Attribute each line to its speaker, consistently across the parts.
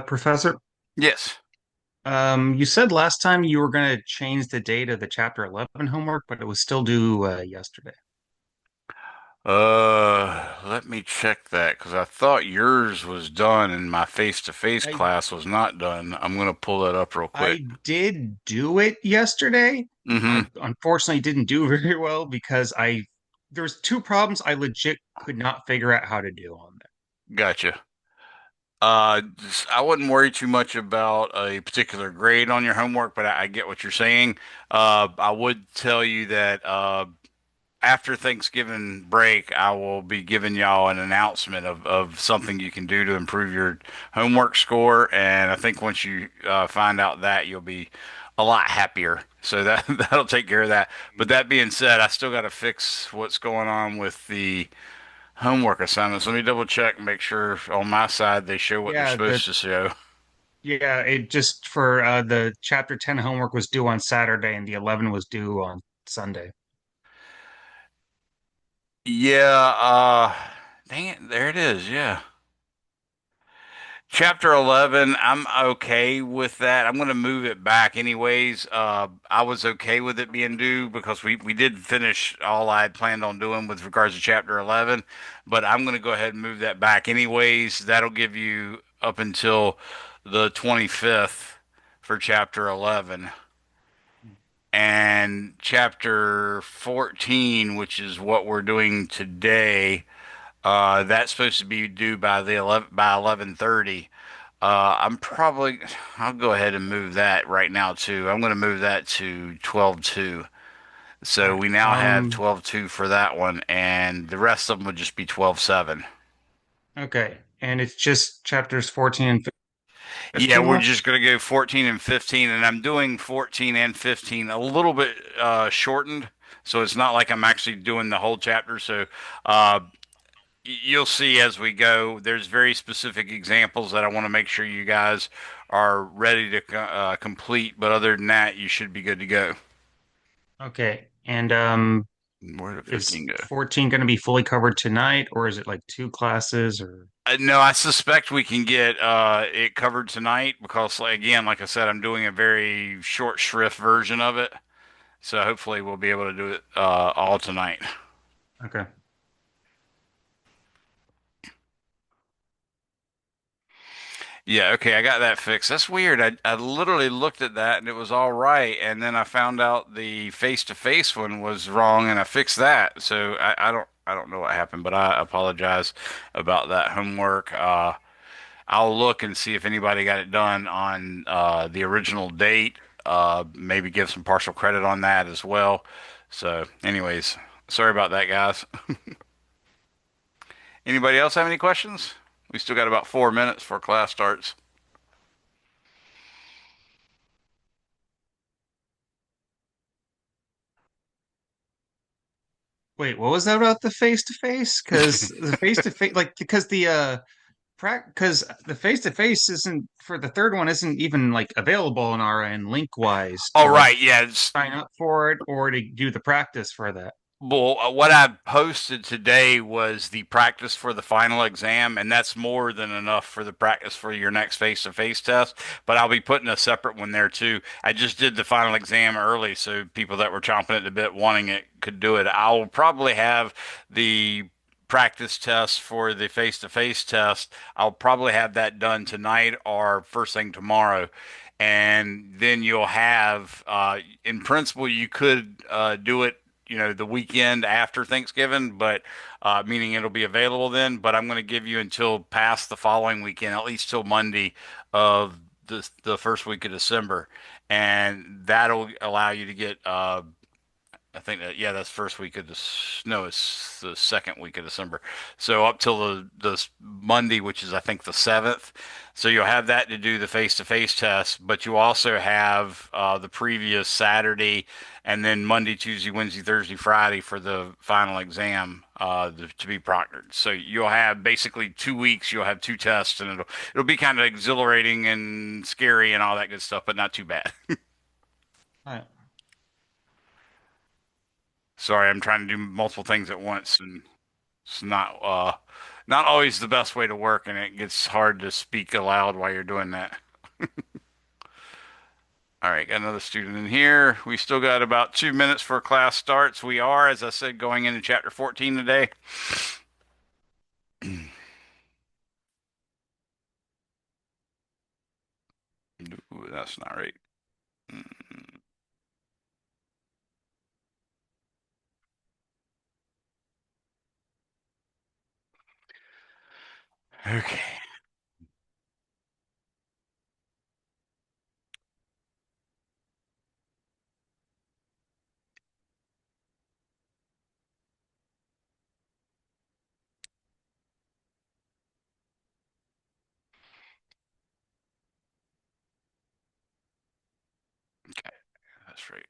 Speaker 1: Professor,
Speaker 2: Yes.
Speaker 1: you said last time you were going to change the date of the Chapter 11 homework, but it was still due yesterday.
Speaker 2: Let me check that because I thought yours was done and my face-to-face
Speaker 1: I
Speaker 2: class was not done. I'm gonna pull that up real quick.
Speaker 1: I did do it yesterday.
Speaker 2: Mm-hmm.
Speaker 1: I unfortunately didn't do very well because there was two problems I legit could not figure out how to do on there.
Speaker 2: Gotcha. I wouldn't worry too much about a particular grade on your homework, but I get what you're saying. I would tell you that after Thanksgiving break, I will be giving y'all an announcement of something you can do to improve your homework score. And I think once you find out that, you'll be a lot happier. So that that'll take care of that. But that being said, I still got to fix what's going on with the homework assignments. Let me double check and make sure on my side they show what they're
Speaker 1: Yeah, the
Speaker 2: supposed to show.
Speaker 1: yeah, it just for the Chapter 10 homework was due on Saturday and the 11 was due on Sunday.
Speaker 2: Yeah, dang it, there it is. Yeah. Chapter 11, I'm okay with that. I'm going to move it back anyways. I was okay with it being due because we did finish all I had planned on doing with regards to chapter 11, but I'm going to go ahead and move that back anyways. That'll give you up until the 25th for chapter 11. And chapter 14, which is what we're doing today, that's supposed to be due by the 11 by 11:30. I'll go ahead and move that right now too. I'm going to move that to 12:2.
Speaker 1: All
Speaker 2: So
Speaker 1: right.
Speaker 2: we now have 12:2 for that one, and the rest of them would just be 12:7.
Speaker 1: Okay. And it's just chapters 14 and
Speaker 2: Yeah,
Speaker 1: 15
Speaker 2: we're
Speaker 1: left?
Speaker 2: just going to go 14 and 15, and I'm doing 14 and 15 a little bit shortened. So it's not like I'm actually doing the whole chapter. So uh, you'll see as we go. There's very specific examples that I want to make sure you guys are ready to complete. But other than that, you should be good to go.
Speaker 1: Okay. And
Speaker 2: Where did
Speaker 1: is
Speaker 2: 15 go?
Speaker 1: 14 going to be fully covered tonight, or is it like two classes or
Speaker 2: No, I suspect we can get it covered tonight because, like, again, like I said, I'm doing a very short shrift version of it. So hopefully we'll be able to do it all tonight.
Speaker 1: okay.
Speaker 2: Yeah, okay, I got that fixed. That's weird. I literally looked at that and it was all right, and then I found out the face-to-face one was wrong, and I fixed that. So I don't know what happened, but I apologize about that homework. I'll look and see if anybody got it done on the original date. Maybe give some partial credit on that as well. So, anyways, sorry about that, guys. Anybody else have any questions? We still got about 4 minutes before class starts.
Speaker 1: Wait, what was that about the face to face? Because the face to face, like, because because the face to face isn't for the third one isn't even like available on our end link wise to
Speaker 2: All
Speaker 1: like
Speaker 2: right, yeah, it's
Speaker 1: sign up for it or to do the practice for that.
Speaker 2: well, what I posted today was the practice for the final exam, and that's more than enough for the practice for your next face-to-face test. But I'll be putting a separate one there too. I just did the final exam early, so people that were chomping at the bit wanting it could do it. I'll probably have the practice test for the face-to-face test. I'll probably have that done tonight or first thing tomorrow. And then you'll have, in principle, you could do it the weekend after Thanksgiving, but meaning it'll be available then. But I'm going to give you until past the following weekend, at least till Monday of the first week of December, and that'll allow you to get I think that yeah, that's first week of this. No, it's the second week of December. So up till the Monday, which is I think the 7th. So you'll have that to do the face-to-face test, but you also have the previous Saturday, and then Monday, Tuesday, Wednesday, Thursday, Friday for the final exam to be proctored. So you'll have basically 2 weeks. You'll have two tests, and it'll be kind of exhilarating and scary and all that good stuff, but not too bad.
Speaker 1: All right.
Speaker 2: Sorry, I'm trying to do multiple things at once, and it's not always the best way to work, and it gets hard to speak aloud while you're doing that. All right, got another student in here. We still got about 2 minutes before class starts. We are, as I said, going into chapter 14 today. Ooh, that's not right. Mm, okay, okay, that's right.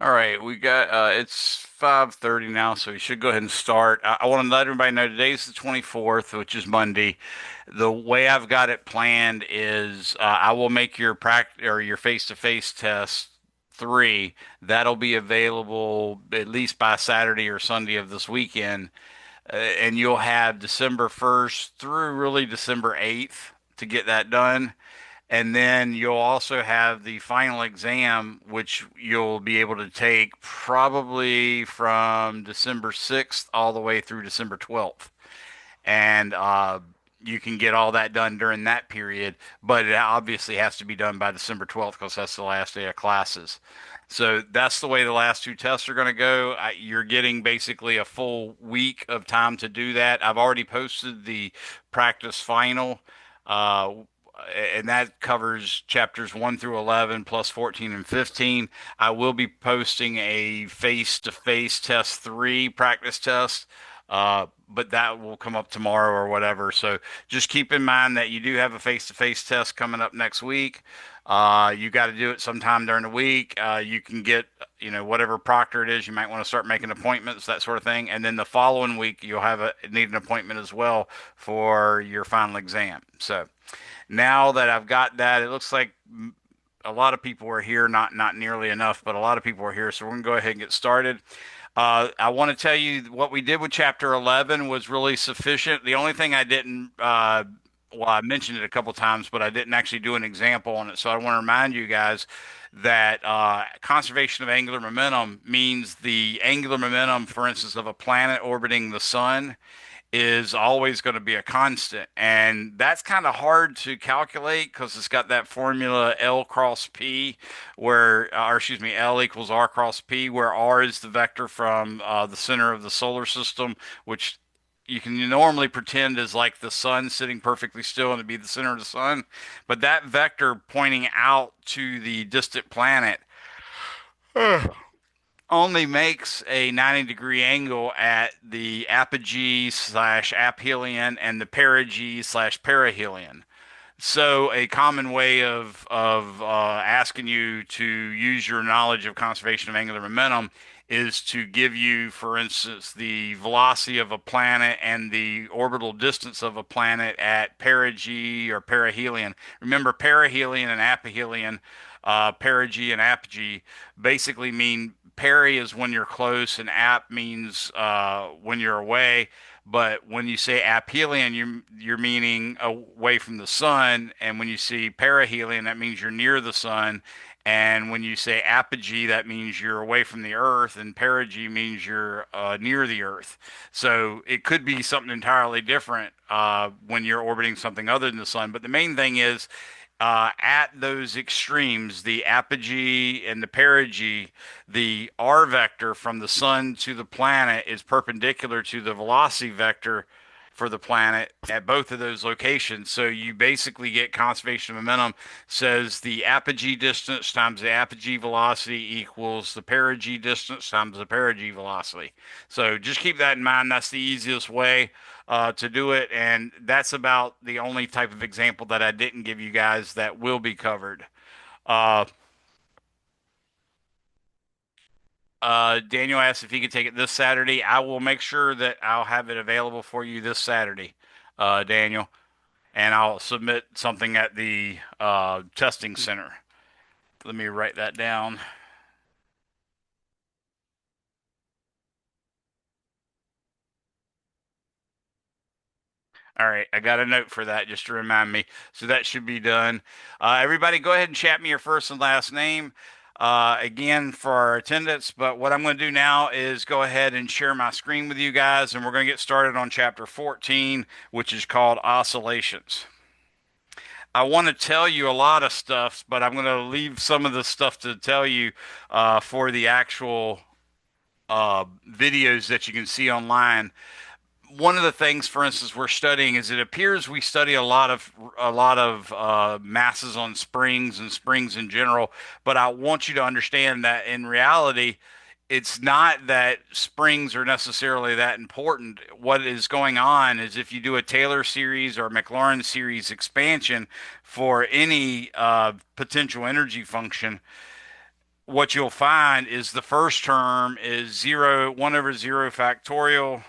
Speaker 2: All right, we got it's 5:30 now, so we should go ahead and start. I want to let everybody know today's the 24th, which is Monday. The way I've got it planned is I will make your practice or your face-to-face test three. That'll be available at least by Saturday or Sunday of this weekend, and you'll have December 1st through really December 8th to get that done. And then you'll also have the final exam, which you'll be able to take probably from December 6th all the way through December 12th. And you can get all that done during that period, but it obviously has to be done by December 12th because that's the last day of classes. So that's the way the last two tests are going to go. You're getting basically a full week of time to do that. I've already posted the practice final, uh, and that covers chapters 1 through 11 plus 14 and 15. I will be posting a face to face test 3 practice test, but that will come up tomorrow or whatever. So just keep in mind that you do have a face to face test coming up next week. You got to do it sometime during the week. You can get, whatever proctor it is. You might want to start making appointments, that sort of thing. And then the following week, you'll need an appointment as well for your final exam. So now that I've got that, it looks like a lot of people are here, not nearly enough, but a lot of people are here. So we're gonna go ahead and get started. I want to tell you what we did with chapter 11 was really sufficient. The only thing I didn't, well, I mentioned it a couple times, but I didn't actually do an example on it. So I want to remind you guys that conservation of angular momentum means the angular momentum, for instance, of a planet orbiting the sun is always going to be a constant. And that's kind of hard to calculate because it's got that formula L cross P, or excuse me, L equals R cross P, where R is the vector from the center of the solar system, which you can normally pretend is like the sun sitting perfectly still and to be the center of the sun. But that vector pointing out to the distant planet only makes a 90-degree angle at the apogee slash aphelion and the perigee slash perihelion. So a common way of asking you to use your knowledge of conservation of angular momentum is to give you, for instance, the velocity of a planet and the orbital distance of a planet at perigee or perihelion. Remember, perihelion and aphelion, perigee and apogee basically mean peri is when you're close and ap means when you're away. But when you say aphelion, you're meaning away from the sun, and when you see perihelion, that means you're near the sun. And when you say apogee, that means you're away from the Earth, and perigee means you're near the Earth. So it could be something entirely different when you're orbiting something other than the sun. But the main thing is at those extremes, the apogee and the perigee, the r vector from the sun to the planet is perpendicular to the velocity vector for the planet at both of those locations. So you basically get conservation of momentum says the apogee distance times the apogee velocity equals the perigee distance times the perigee velocity. So just keep that in mind. That's the easiest way to do it. And that's about the only type of example that I didn't give you guys that will be covered. Uh, Daniel asked if he could take it this Saturday. I will make sure that I'll have it available for you this Saturday, Daniel, and I'll submit something at the testing center. Let me write that down. All right, I got a note for that just to remind me. So that should be done. Everybody, go ahead and chat me your first and last name again for our attendance. But what I'm going to do now is go ahead and share my screen with you guys, and we're going to get started on chapter 14, which is called oscillations. I want to tell you a lot of stuff, but I'm going to leave some of the stuff to tell you for the actual videos that you can see online. One of the things, for instance, we're studying is it appears we study a lot of masses on springs and springs in general, but I want you to understand that in reality, it's not that springs are necessarily that important. What is going on is if you do a Taylor series or Maclaurin series expansion for any potential energy function, what you'll find is the first term is 1/0 factorial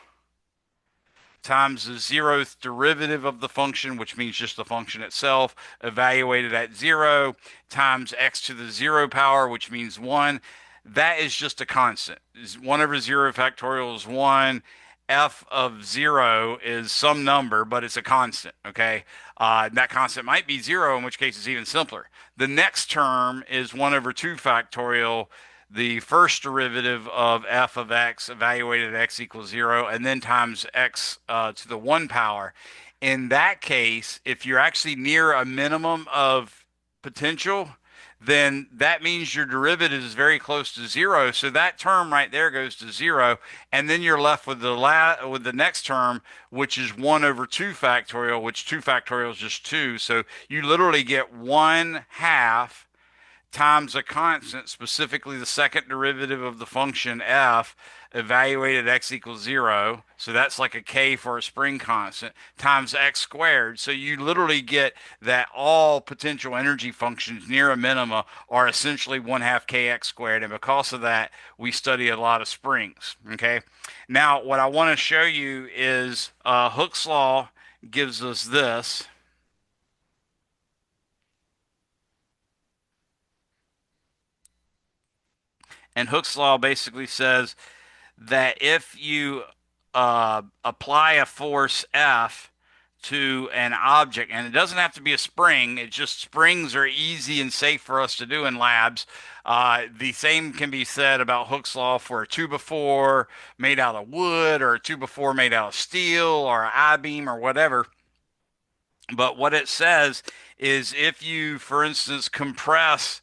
Speaker 2: times the zeroth derivative of the function, which means just the function itself, evaluated at 0, times x to the 0 power, which means 1. That is just a constant. 1/0 factorial is 1. F of 0 is some number, but it's a constant, okay? That constant might be 0, in which case it's even simpler. The next term is 1/2 factorial, the first derivative of f of x evaluated at x equals 0, and then times x to the 1 power. In that case, if you're actually near a minimum of potential, then that means your derivative is very close to 0. So that term right there goes to 0, and then you're left with the next term, which is 1/2 factorial, which 2 factorial is just 2. So you literally get 1/2 times a constant, specifically the second derivative of the function f, evaluated at x equals 0. So that's like a k for a spring constant, times x squared. So you literally get that all potential energy functions near a minima are essentially 1/2 kx squared. And because of that, we study a lot of springs. Okay. Now, what I want to show you is Hooke's law gives us this. And Hooke's law basically says that if you apply a force F to an object, and it doesn't have to be a spring, it just springs are easy and safe for us to do in labs. The same can be said about Hooke's law for a 2x4 made out of wood, or a 2x4 made out of steel, or an I-beam, or whatever. But what it says is if you, for instance, compress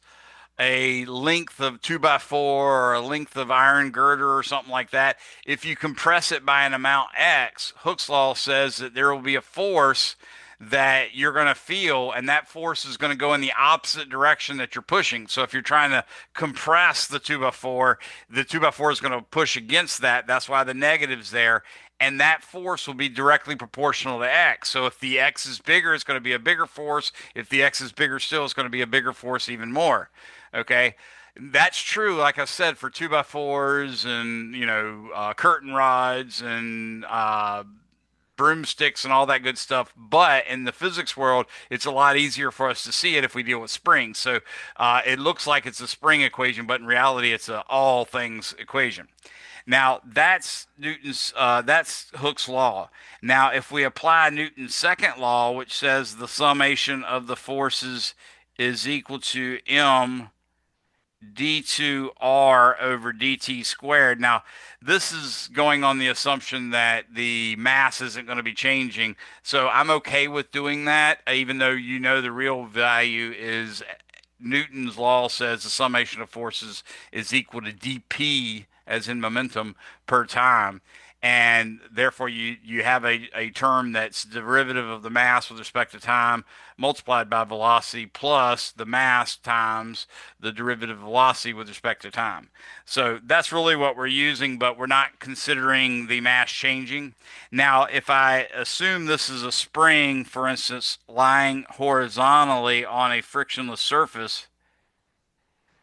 Speaker 2: a length of 2x4 or a length of iron girder or something like that, if you compress it by an amount X, Hooke's law says that there will be a force that you're going to feel, and that force is going to go in the opposite direction that you're pushing. So if you're trying to compress the 2x4, the 2x4 is going to push against that. That's why the negative's there. And that force will be directly proportional to x. So if the x is bigger, it's going to be a bigger force. If the x is bigger still, it's going to be a bigger force even more. Okay, that's true. Like I said, for 2x4s and curtain rods and broomsticks and all that good stuff. But in the physics world, it's a lot easier for us to see it if we deal with springs. So it looks like it's a spring equation, but in reality, it's a all things equation. Now that's Hooke's law. Now, if we apply Newton's second law, which says the summation of the forces is equal to m d2r over dt squared. Now, this is going on the assumption that the mass isn't going to be changing. So I'm okay with doing that, even though the real value is Newton's law says the summation of forces is equal to dp, as in momentum, per time. and therefore you have a term that's derivative of the mass with respect to time multiplied by velocity plus the mass times the derivative of velocity with respect to time. So that's really what we're using, but we're not considering the mass changing. Now, if I assume this is a spring, for instance, lying horizontally on a frictionless surface,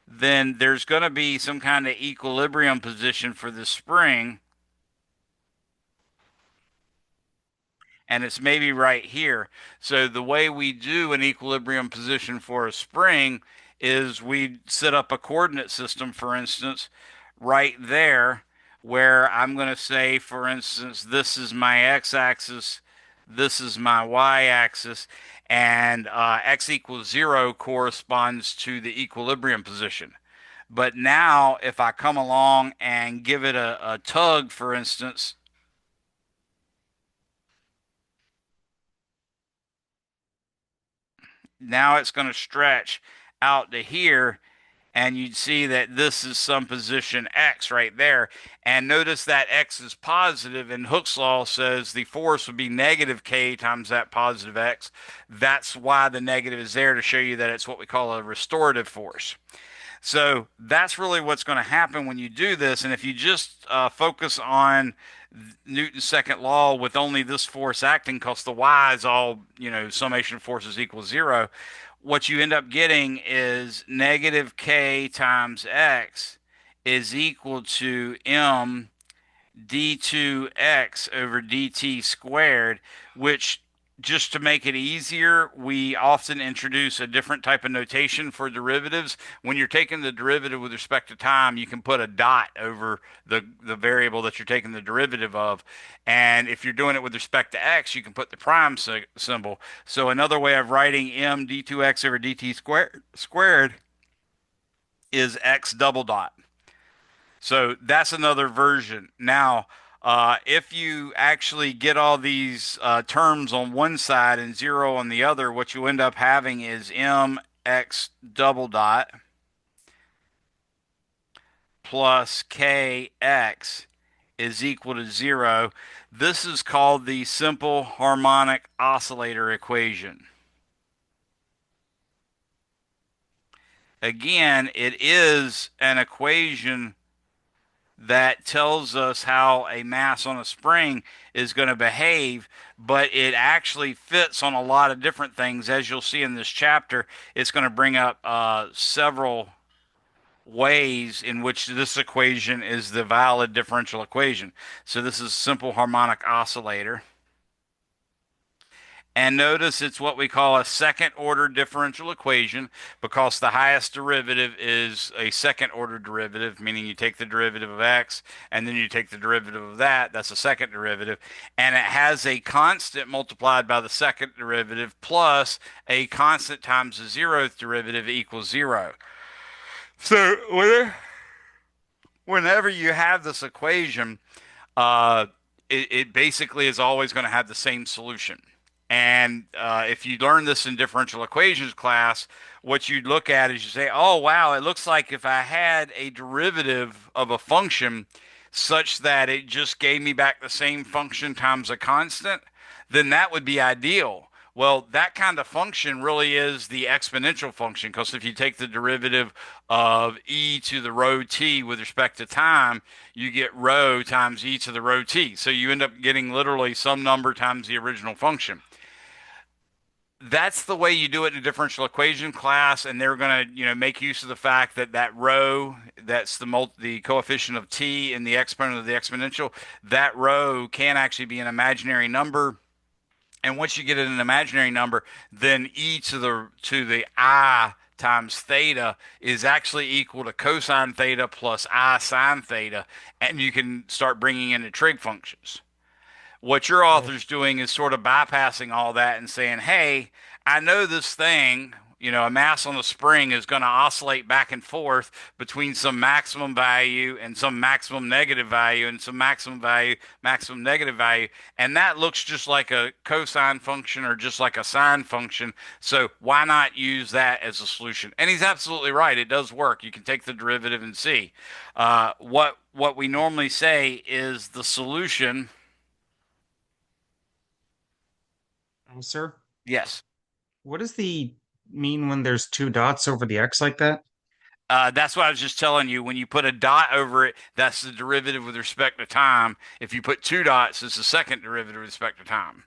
Speaker 2: then there's going to be some kind of equilibrium position for the spring, and it's maybe right here. So the way we do an equilibrium position for a spring is we set up a coordinate system, for instance, right there, where I'm going to say, for instance, this is my x-axis, this is my y-axis, and x equals 0 corresponds to the equilibrium position. But now, if I come along and give it a tug, for instance, now it's going to stretch out to here, and you'd see that this is some position x right there. And notice that x is positive, and Hooke's law says the force would be negative k times that positive x. That's why the negative is there, to show you that it's what we call a restorative force. So that's really what's going to happen when you do this. And if you just focus on Newton's second law with only this force acting, because the y is all, summation of forces equals 0, what you end up getting is negative k times x is equal to m d2x over dt squared, which, just to make it easier, we often introduce a different type of notation for derivatives. When you're taking the derivative with respect to time, you can put a dot over the variable that you're taking the derivative of. And if you're doing it with respect to x, you can put the prime symbol. So another way of writing m d2x over dt squared is x double dot. So that's another version. Now, if you actually get all these terms on one side and 0 on the other, what you end up having is mx double dot plus kx is equal to 0. This is called the simple harmonic oscillator equation. Again, it is an equation that tells us how a mass on a spring is going to behave, but it actually fits on a lot of different things. As you'll see in this chapter, it's going to bring up several ways in which this equation is the valid differential equation. So this is simple harmonic oscillator. And notice it's what we call a second order differential equation, because the highest derivative is a second order derivative, meaning you take the derivative of x and then you take the derivative of that. That's a second derivative. And it has a constant multiplied by the second derivative plus a constant times the zeroth derivative equals 0. So whenever you have this equation, uh, it basically is always going to have the same solution. And if you learn this in differential equations class, what you'd look at is you say, oh, wow, it looks like if I had a derivative of a function such that it just gave me back the same function times a constant, then that would be ideal. Well, that kind of function really is the exponential function, because if you take the derivative of e to the rho t with respect to time, you get rho times e to the rho t. So you end up getting literally some number times the original function. That's the way you do it in a differential equation class, and they're going to, make use of the fact that that rho, that's the coefficient of t in the exponent of the exponential, that rho can actually be an imaginary number. And once you get it an imaginary number, then e to the I times theta is actually equal to cosine theta plus I sine theta, and you can start bringing in the trig functions. What your
Speaker 1: Oh,
Speaker 2: author's doing is sort of bypassing all that and saying, hey, I know this thing. You know, a mass on a spring is going to oscillate back and forth between some maximum value and some maximum negative value and some maximum value, maximum negative value. And that looks just like a cosine function or just like a sine function. So why not use that as a solution? And he's absolutely right. It does work. You can take the derivative and see. What we normally say is the solution.
Speaker 1: Sir,
Speaker 2: Yes.
Speaker 1: what does the mean when there's two dots over the x like that?
Speaker 2: That's what I was just telling you. When you put a dot over it, that's the derivative with respect to time. If you put two dots, it's the second derivative with respect to time.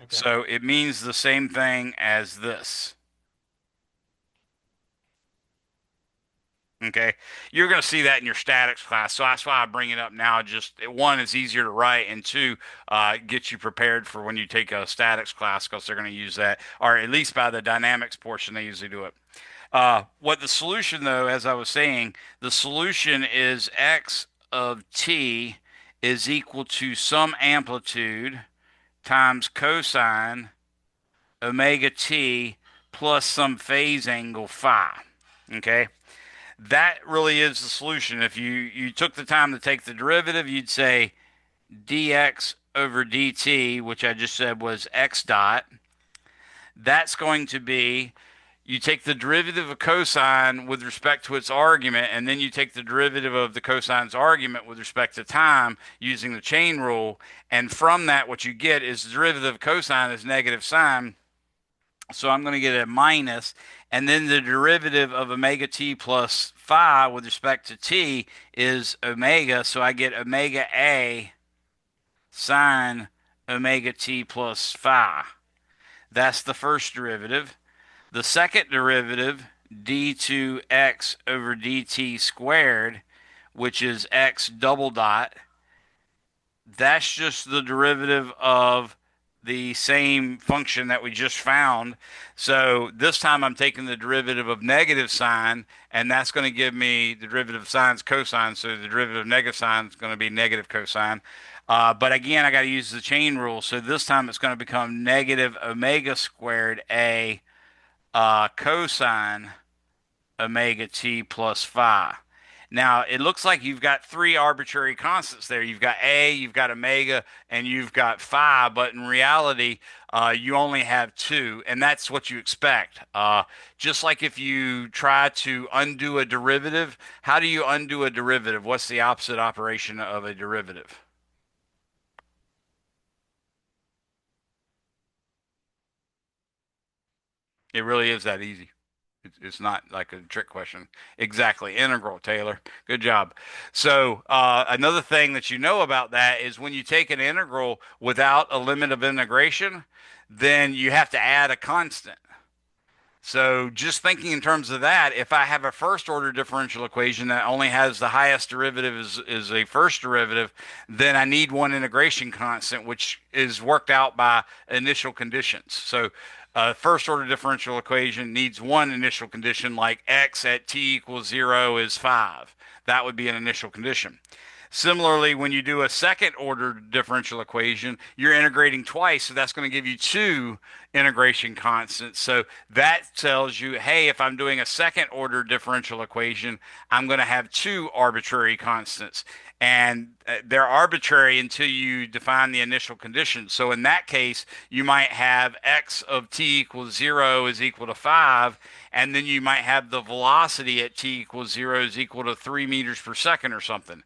Speaker 1: Okay.
Speaker 2: So it means the same thing as this. Okay. You're going to see that in your statics class. So that's why I bring it up now. Just one, it's easier to write, and two, get you prepared for when you take a statics class because they're going to use that, or at least by the dynamics portion, they usually do it. What the solution, though, as I was saying, the solution is x of t is equal to some amplitude times cosine omega t plus some phase angle phi. Okay, that really is the solution. If you took the time to take the derivative, you'd say dx over dt, which I just said was x dot. That's going to be you take the derivative of cosine with respect to its argument, and then you take the derivative of the cosine's argument with respect to time using the chain rule. And from that, what you get is the derivative of cosine is negative sine. So I'm going to get a minus, and then the derivative of omega t plus phi with respect to t is omega. So I get omega a sine omega t plus phi. That's the first derivative. The second derivative, d2x over dt squared, which is x double dot, that's just the derivative of the same function that we just found. So this time I'm taking the derivative of negative sine, and that's going to give me the derivative of sine's cosine. So the derivative of negative sine is going to be negative cosine. But again, I got to use the chain rule. So this time it's going to become negative omega squared a cosine omega t plus phi. Now, it looks like you've got three arbitrary constants there. You've got A, you've got omega, and you've got phi, but in reality, you only have two, and that's what you expect. Just like if you try to undo a derivative, how do you undo a derivative? What's the opposite operation of a derivative? It really is that easy. It's not like a trick question. Exactly. Integral, Taylor. Good job. So, another thing that you know about that is when you take an integral without a limit of integration, then you have to add a constant. So just thinking in terms of that, if I have a first order differential equation that only has the highest derivative is a first derivative, then I need one integration constant, which is worked out by initial conditions. So first order differential equation needs one initial condition, like x at t equals 0 is 5. That would be an initial condition. Similarly, when you do a second order differential equation, you're integrating twice, so that's going to give you two integration constants. So that tells you, hey, if I'm doing a second order differential equation, I'm going to have two arbitrary constants. And they're arbitrary until you define the initial conditions. So in that case, you might have x of t equals 0 is equal to 5, and then you might have the velocity at t equals 0 is equal to 3 meters per second or something.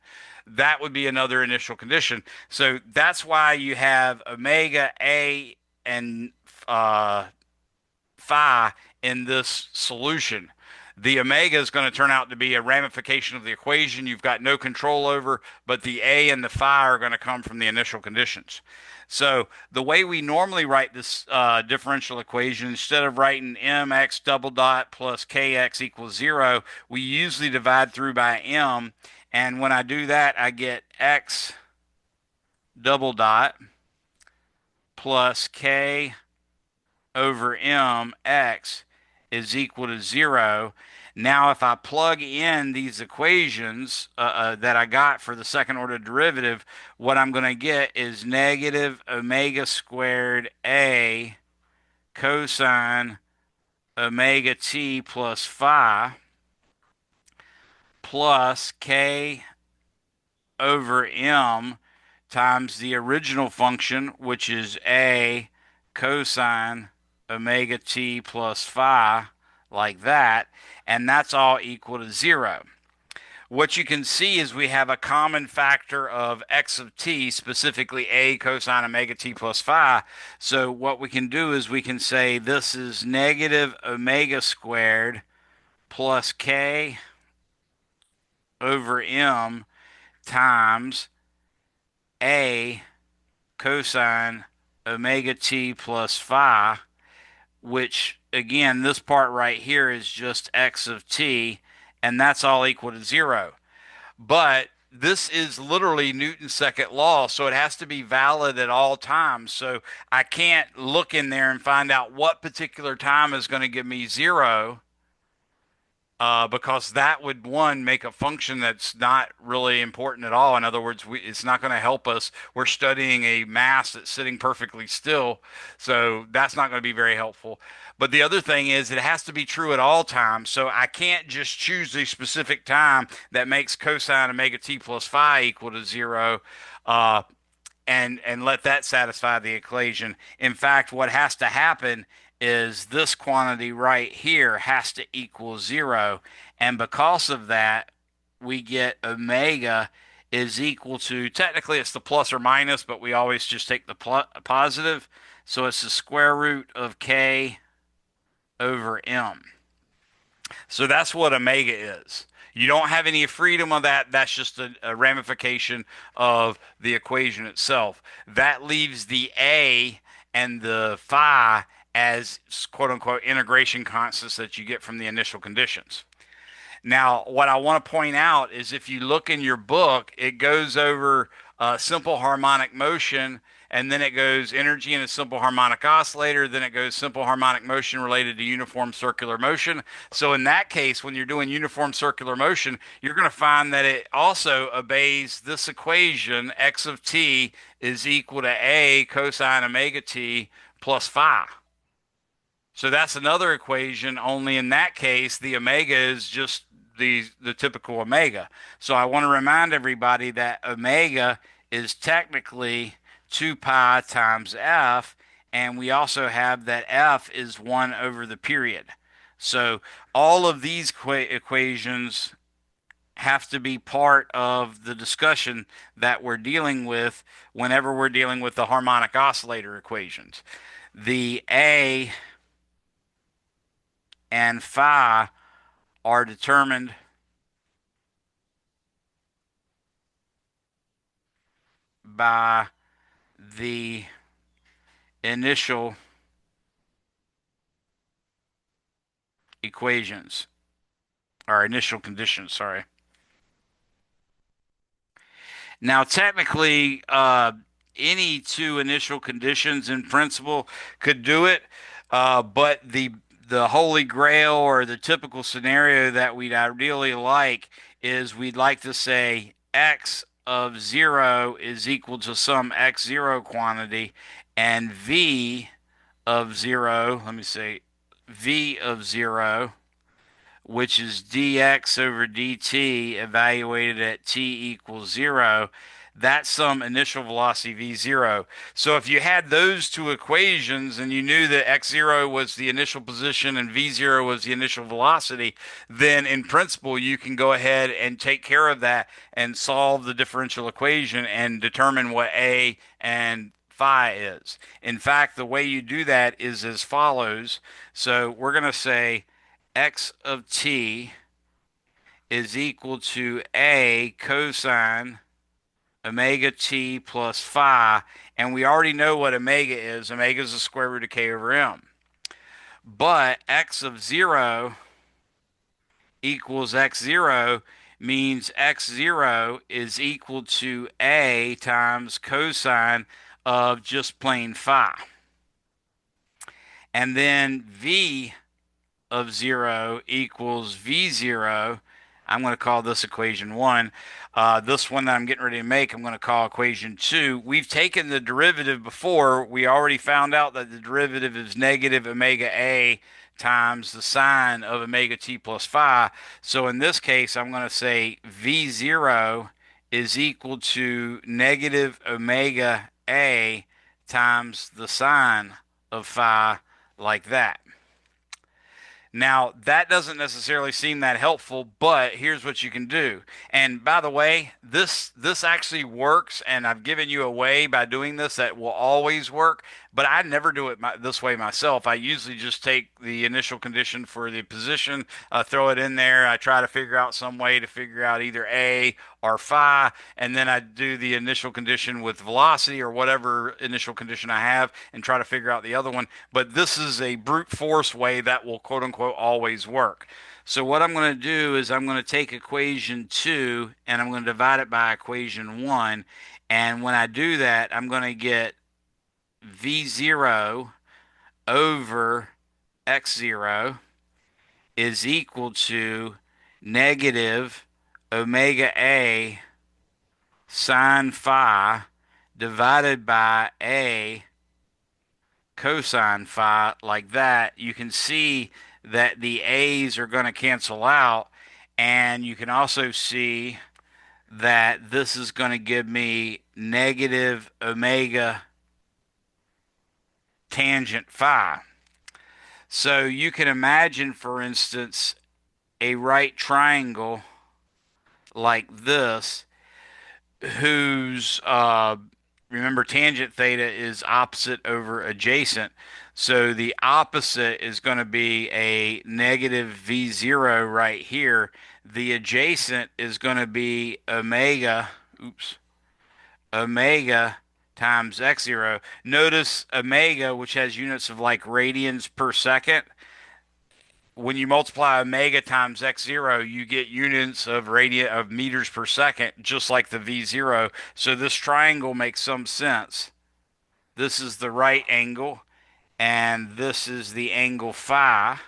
Speaker 2: That would be another initial condition. So that's why you have omega a and phi in this solution. The omega is going to turn out to be a ramification of the equation you've got no control over, but the a and the phi are going to come from the initial conditions. So the way we normally write this differential equation, instead of writing mx double dot plus kx equals 0, we usually divide through by m. And when I do that, I get x double dot plus k over mx is equal to 0. Now, if I plug in these equations that I got for the second order derivative, what I'm going to get is negative omega squared a cosine omega t plus phi plus k over m times the original function, which is a cosine omega t plus phi, like that, and that's all equal to 0. What you can see is we have a common factor of x of t, specifically a cosine omega t plus phi. So what we can do is we can say this is negative omega squared plus k over m times a cosine omega t plus phi, which again, this part right here is just x of t, and that's all equal to 0. But this is literally Newton's second law, so it has to be valid at all times. So I can't look in there and find out what particular time is going to give me 0, because that would, one, make a function that's not really important at all. In other words, it's not going to help us. We're studying a mass that's sitting perfectly still, so that's not going to be very helpful. But the other thing is it has to be true at all times. So I can't just choose a specific time that makes cosine omega t plus phi equal to 0. Uh, and let that satisfy the equation. In fact, what has to happen is this quantity right here has to equal 0. And because of that, we get omega is equal to, technically it's the plus or minus, but we always just take the positive. So it's the square root of k over m. So that's what omega is. You don't have any freedom of that. That's just a ramification of the equation itself. That leaves the a and the phi as quote unquote integration constants that you get from the initial conditions. Now, what I want to point out is if you look in your book, it goes over simple harmonic motion, and then it goes energy in a simple harmonic oscillator, then it goes simple harmonic motion related to uniform circular motion. So in that case, when you're doing uniform circular motion, you're going to find that it also obeys this equation, x of t is equal to a cosine omega t plus phi. So that's another equation, only in that case, the omega is just the typical omega. So I want to remind everybody that omega is technically 2 pi times f, and we also have that f is 1 over the period. So all of these equations have to be part of the discussion that we're dealing with whenever we're dealing with the harmonic oscillator equations. The a and phi are determined by the initial equations or initial conditions, sorry. Now, technically, any two initial conditions in principle could do it, but the holy grail or the typical scenario that we'd ideally like is we'd like to say x of 0 is equal to some x0 quantity, and v of 0, let me say v of 0, which is dx over dt evaluated at t equals 0. That's some initial velocity v0. So if you had those two equations and you knew that x0 was the initial position and v0 was the initial velocity, then in principle you can go ahead and take care of that and solve the differential equation and determine what a and phi is. In fact, the way you do that is as follows. So we're going to say x of t is equal to a cosine omega t plus phi, and we already know what omega is. Omega is the square root of k over m. But x of 0 equals x0 means x0 is equal to a times cosine of just plain phi. And then v of 0 equals v0. I'm going to call this equation 1. This one that I'm getting ready to make, I'm going to call equation 2. We've taken the derivative before. We already found out that the derivative is negative omega a times the sine of omega t plus phi. So in this case, I'm going to say V0 is equal to negative omega A times the sine of phi, like that. Now, that doesn't necessarily seem that helpful, but here's what you can do. And by the way, this actually works, and I've given you a way by doing this that will always work, but I never do it this way myself. I usually just take the initial condition for the position, throw it in there. I try to figure out some way to figure out either A or phi, and then I do the initial condition with velocity or whatever initial condition I have and try to figure out the other one. But this is a brute force way that will quote unquote always work. So what I'm going to do is I'm going to take equation 2 and I'm going to divide it by equation 1. And when I do that, I'm going to get V0 over X0 is equal to negative omega A sine phi divided by A cosine phi, like that. You can see that the A's are going to cancel out, and you can also see that this is going to give me negative omega tangent phi. So you can imagine, for instance, a right triangle like this, whose remember, tangent theta is opposite over adjacent. So the opposite is going to be a negative V0 right here. The adjacent is going to be omega, omega times x0. Notice omega, which has units of like radians per second. When you multiply omega times x0, you get units of meters per second, just like the V0. So this triangle makes some sense. This is the right angle, and this is the angle phi.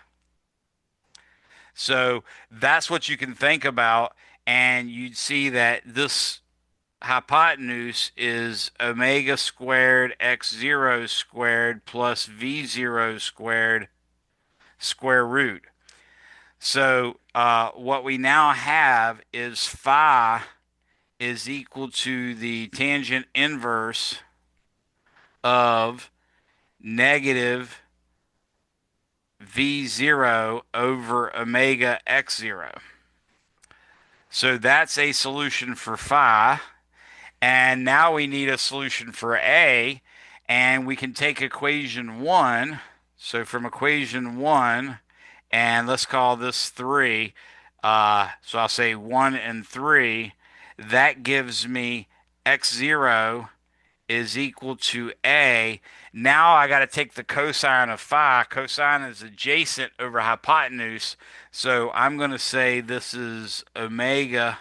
Speaker 2: So that's what you can think about, and you'd see that this hypotenuse is omega squared x0 squared plus V0 squared square root. So what we now have is phi is equal to the tangent inverse of negative V0 over omega x0. So that's a solution for phi. And now we need a solution for A. And we can take equation 1. So from equation 1, and let's call this 3. So I'll say 1 and 3. That gives me x0 is equal to A. Now I got to take the cosine of phi. Cosine is adjacent over hypotenuse. So I'm going to say this is omega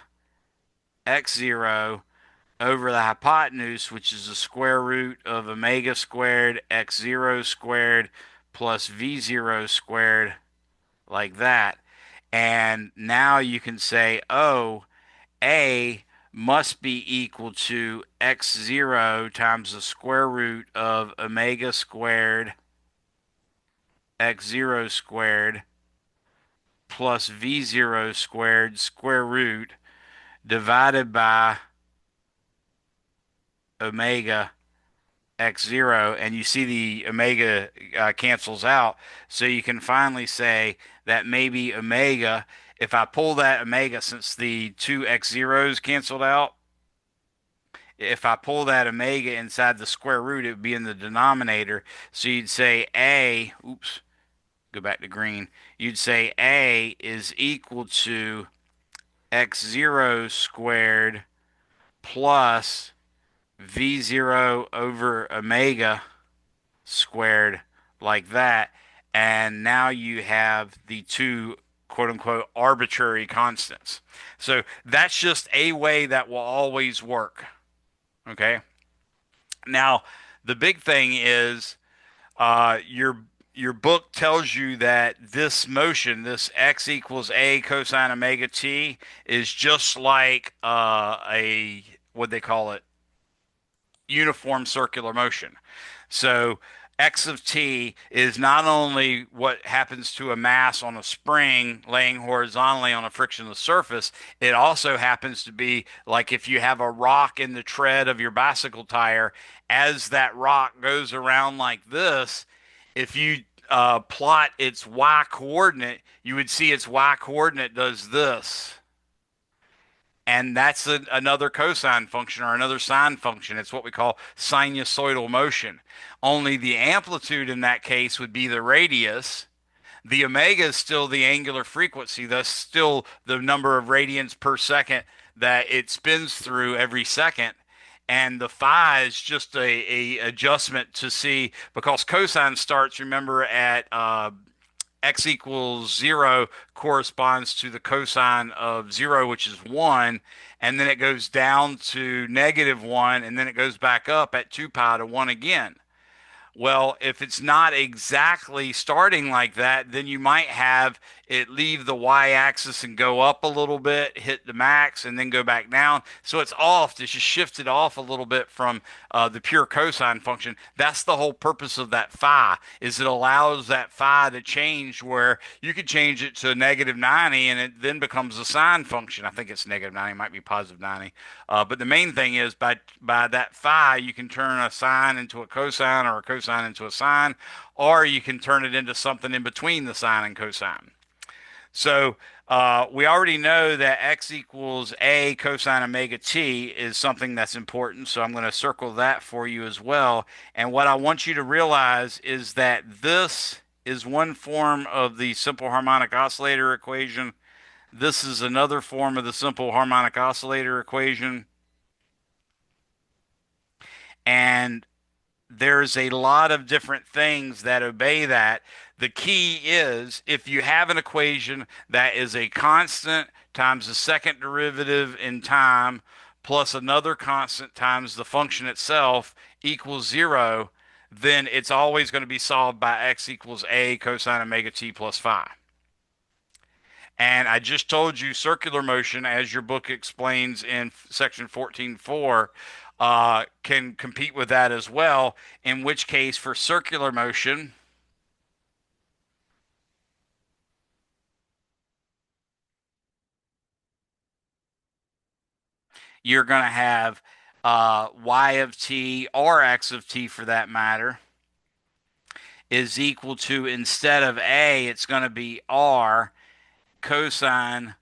Speaker 2: x0 over the hypotenuse, which is the square root of omega squared x0 squared plus V0 squared, like that. And now you can say, oh, A must be equal to x0 times the square root of omega squared x0 squared plus V0 squared square root divided by omega x0. And you see the omega cancels out. So you can finally say that maybe omega, if I pull that omega, since the two x0s canceled out, if I pull that omega inside the square root, it would be in the denominator. So you'd say A, go back to green. You'd say A is equal to x0 squared plus V0 over omega squared, like that. And now you have the two quote unquote arbitrary constants. So that's just a way that will always work. Okay. Now, the big thing is your book tells you that this motion, this x equals a cosine omega t, is just like what they call it, uniform circular motion. So x of t is not only what happens to a mass on a spring laying horizontally on a frictionless surface, it also happens to be like if you have a rock in the tread of your bicycle tire, as that rock goes around like this, if you plot its y coordinate, you would see its y coordinate does this. And that's another cosine function or another sine function. It's what we call sinusoidal motion. Only the amplitude in that case would be the radius. The omega is still the angular frequency, thus still the number of radians per second that it spins through every second. And the phi is just a adjustment to see because cosine starts, remember, at x equals 0 corresponds to the cosine of 0, which is 1, and then it goes down to negative 1, and then it goes back up at 2 pi to 1 again. Well, if it's not exactly starting like that, then you might have it leave the y-axis and go up a little bit, hit the max, and then go back down. So it's off. It's just shifted off a little bit from the pure cosine function. That's the whole purpose of that phi, is it allows that phi to change where you could change it to negative 90 and it then becomes a sine function. I think it's negative 90, it might be positive 90. But the main thing is by that phi, you can turn a sine into a cosine or a cosine into a sine, or you can turn it into something in between the sine and cosine. So we already know that x equals a cosine omega t is something that's important. So I'm going to circle that for you as well. And what I want you to realize is that this is one form of the simple harmonic oscillator equation. This is another form of the simple harmonic oscillator equation. And there's a lot of different things that obey that. The key is if you have an equation that is a constant times the second derivative in time plus another constant times the function itself equals 0, then it's always going to be solved by x equals a cosine omega t plus phi. And I just told you circular motion, as your book explains in section 14.4, can compete with that as well. In which case, for circular motion, you're going to have y of t or x of t for that matter is equal to, instead of a, it's going to be r cosine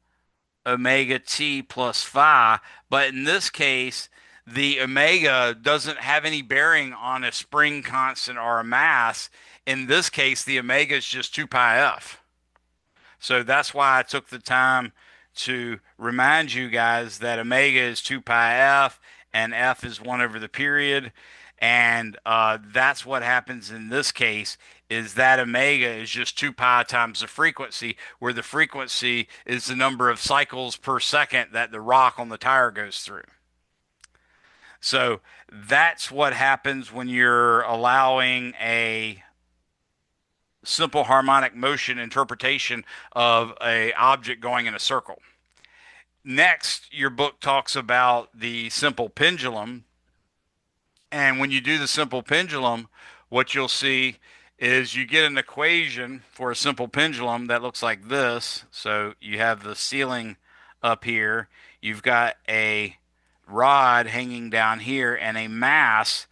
Speaker 2: omega t plus phi. But in this case, the omega doesn't have any bearing on a spring constant or a mass. In this case, the omega is just 2 pi f. So that's why I took the time to remind you guys that omega is 2 pi f and f is 1 over the period. And that's what happens in this case is that omega is just 2 pi times the frequency, where the frequency is the number of cycles per second that the rock on the tire goes through. So that's what happens when you're allowing a simple harmonic motion interpretation of a object going in a circle. Next, your book talks about the simple pendulum. And when you do the simple pendulum, what you'll see is you get an equation for a simple pendulum that looks like this. So you have the ceiling up here, you've got a rod hanging down here, and a mass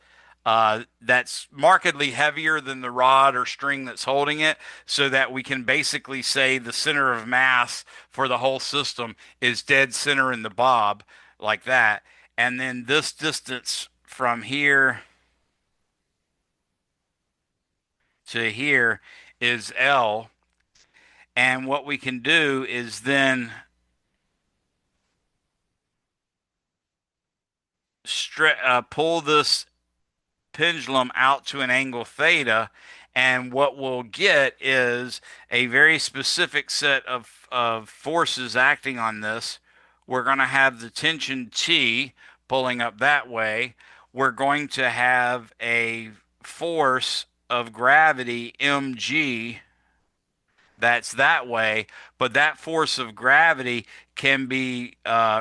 Speaker 2: that's markedly heavier than the rod or string that's holding it, so that we can basically say the center of mass for the whole system is dead center in the bob, like that. And then this distance from here to here is L. And what we can do is then pull this pendulum out to an angle theta, and what we'll get is a very specific set of forces acting on this. We're going to have the tension T pulling up that way. We're going to have a force of gravity mg that's that way, but that force of gravity can be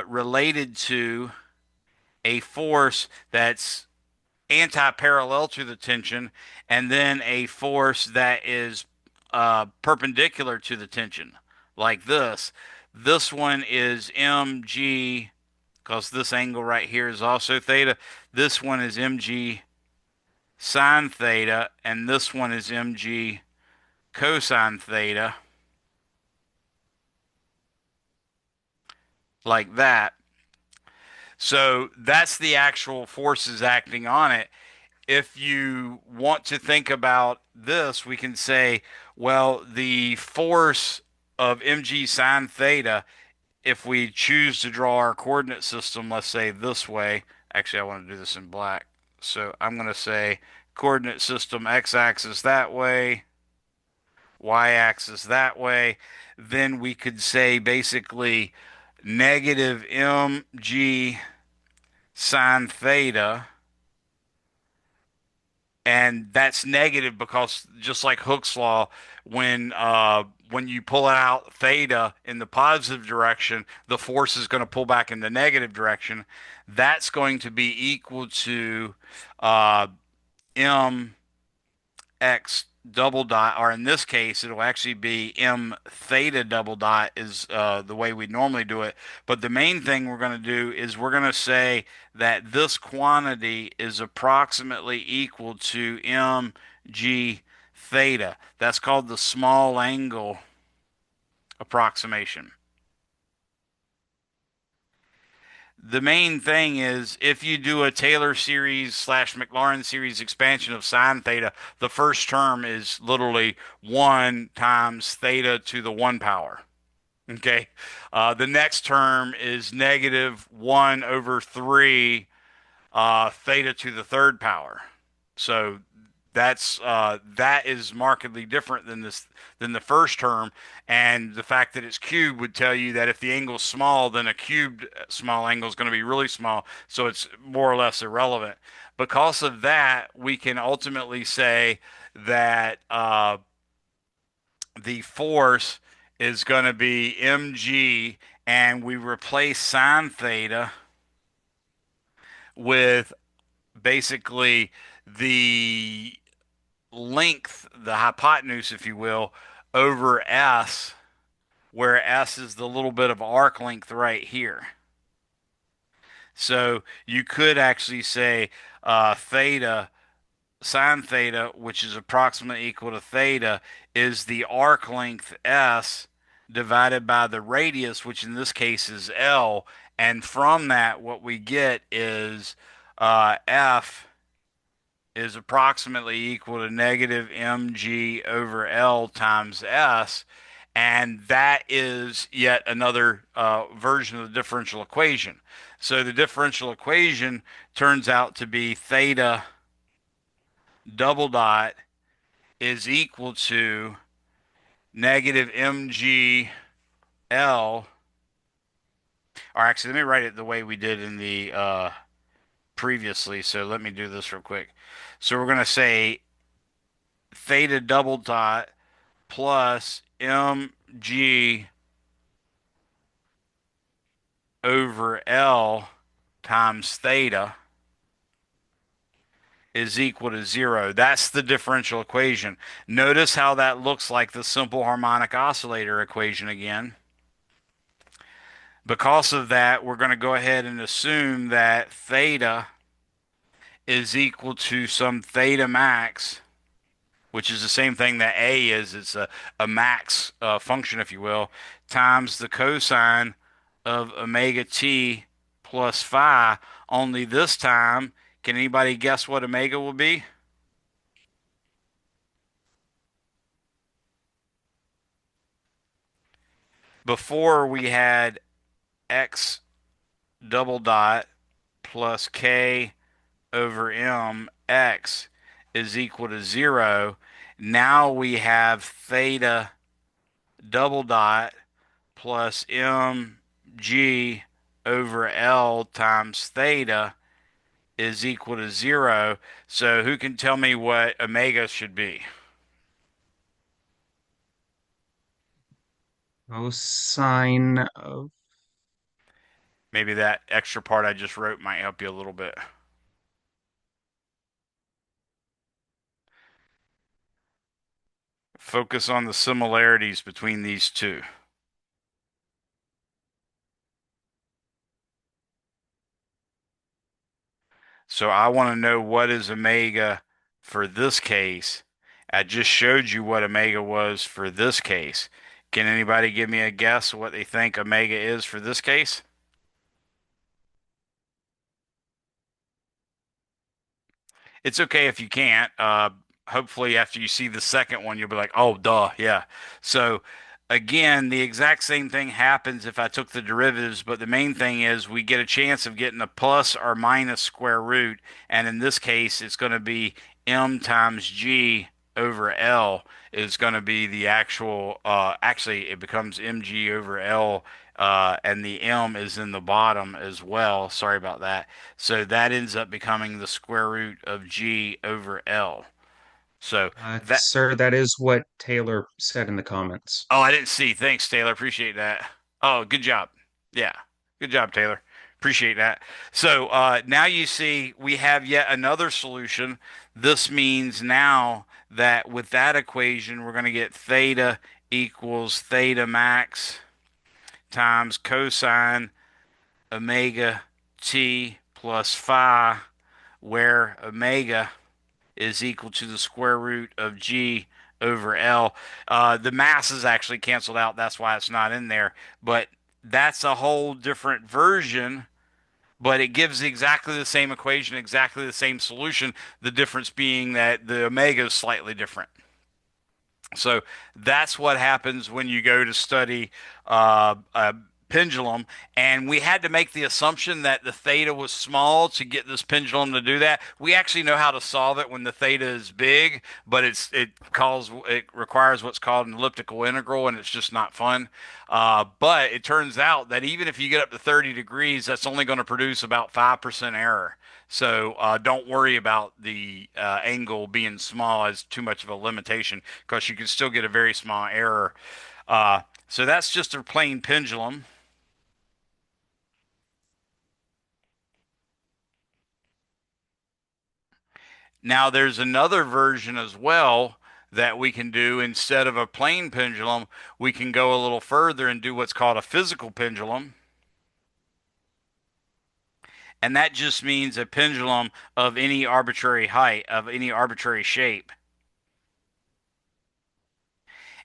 Speaker 2: related to a force that's anti-parallel to the tension, and then a force that is perpendicular to the tension, like this. This one is mg, because this angle right here is also theta. This one is mg sine theta, and this one is mg cosine theta, like that. So that's the actual forces acting on it. If you want to think about this, we can say, well, the force of mg sine theta, if we choose to draw our coordinate system, let's say this way. Actually, I want to do this in black. So I'm going to say coordinate system x-axis that way, y-axis that way. Then we could say basically negative mg sine theta, and that's negative because just like Hooke's law, when you pull out theta in the positive direction, the force is going to pull back in the negative direction. That's going to be equal to uh, m x double dot, or in this case, it'll actually be m theta double dot is the way we normally do it. But the main thing we're going to do is we're going to say that this quantity is approximately equal to mg theta. That's called the small angle approximation. The main thing is if you do a Taylor series slash Maclaurin series expansion of sine theta, the first term is literally 1 times theta to the 1 power. Okay. The next term is negative 1 over 3 theta to the third power. So that is markedly different than the first term, and the fact that it's cubed would tell you that if the angle's small, then a cubed small angle is going to be really small, so it's more or less irrelevant. Because of that, we can ultimately say that the force is going to be mg, and we replace sine theta with basically the length, the hypotenuse, if you will, over S, where S is the little bit of arc length right here. So you could actually say theta, sine theta, which is approximately equal to theta, is the arc length S divided by the radius, which in this case is L. And from that, what we get is F is approximately equal to negative mg over L times S. And that is yet another version of the differential equation. So the differential equation turns out to be theta double dot is equal to negative mg L. Or actually, let me write it the way we did in the previously. So let me do this real quick. So we're going to say theta double dot plus mg over L times theta is equal to 0. That's the differential equation. Notice how that looks like the simple harmonic oscillator equation again. Because of that, we're going to go ahead and assume that theta is equal to some theta max, which is the same thing that A is. It's a max function, if you will, times the cosine of omega t plus phi. Only this time, can anybody guess what omega will be? Before we had x double dot plus k over m x is equal to 0. Now we have theta double dot plus mg over L times theta is equal to 0. So who can tell me what omega should be?
Speaker 1: Cosine of
Speaker 2: Maybe that extra part I just wrote might help you a little bit. Focus on the similarities between these two. So I want to know what is omega for this case. I just showed you what omega was for this case. Can anybody give me a guess what they think omega is for this case? It's okay if you can't. Hopefully, after you see the second one, you'll be like, oh, duh, yeah. So, again, the exact same thing happens if I took the derivatives, but the main thing is we get a chance of getting a plus or minus square root. And in this case, it's going to be m times g over L is going to be the actual, actually, it becomes mg over L. And the m is in the bottom as well. Sorry about that. So that ends up becoming the square root of g over L. So that,
Speaker 1: Sir, that is what Taylor said in the comments.
Speaker 2: oh, I didn't see. Thanks, Taylor. Appreciate that. Oh, good job. Yeah. Good job, Taylor. Appreciate that. So now you see we have yet another solution. This means now that with that equation, we're going to get theta equals theta max times cosine omega t plus phi, where omega is equal to the square root of g over L. The mass is actually canceled out. That's why it's not in there. But that's a whole different version. But it gives exactly the same equation, exactly the same solution. The difference being that the omega is slightly different. So that's what happens when you go to study a pendulum. And we had to make the assumption that the theta was small to get this pendulum to do that. We actually know how to solve it when the theta is big, but it requires what's called an elliptical integral, and it's just not fun. But it turns out that even if you get up to 30 degrees, that's only going to produce about 5% error. So don't worry about the angle being small as too much of a limitation because you can still get a very small error. So that's just a plain pendulum. Now there's another version as well that we can do. Instead of a plain pendulum, we can go a little further and do what's called a physical pendulum. And that just means a pendulum of any arbitrary height, of any arbitrary shape.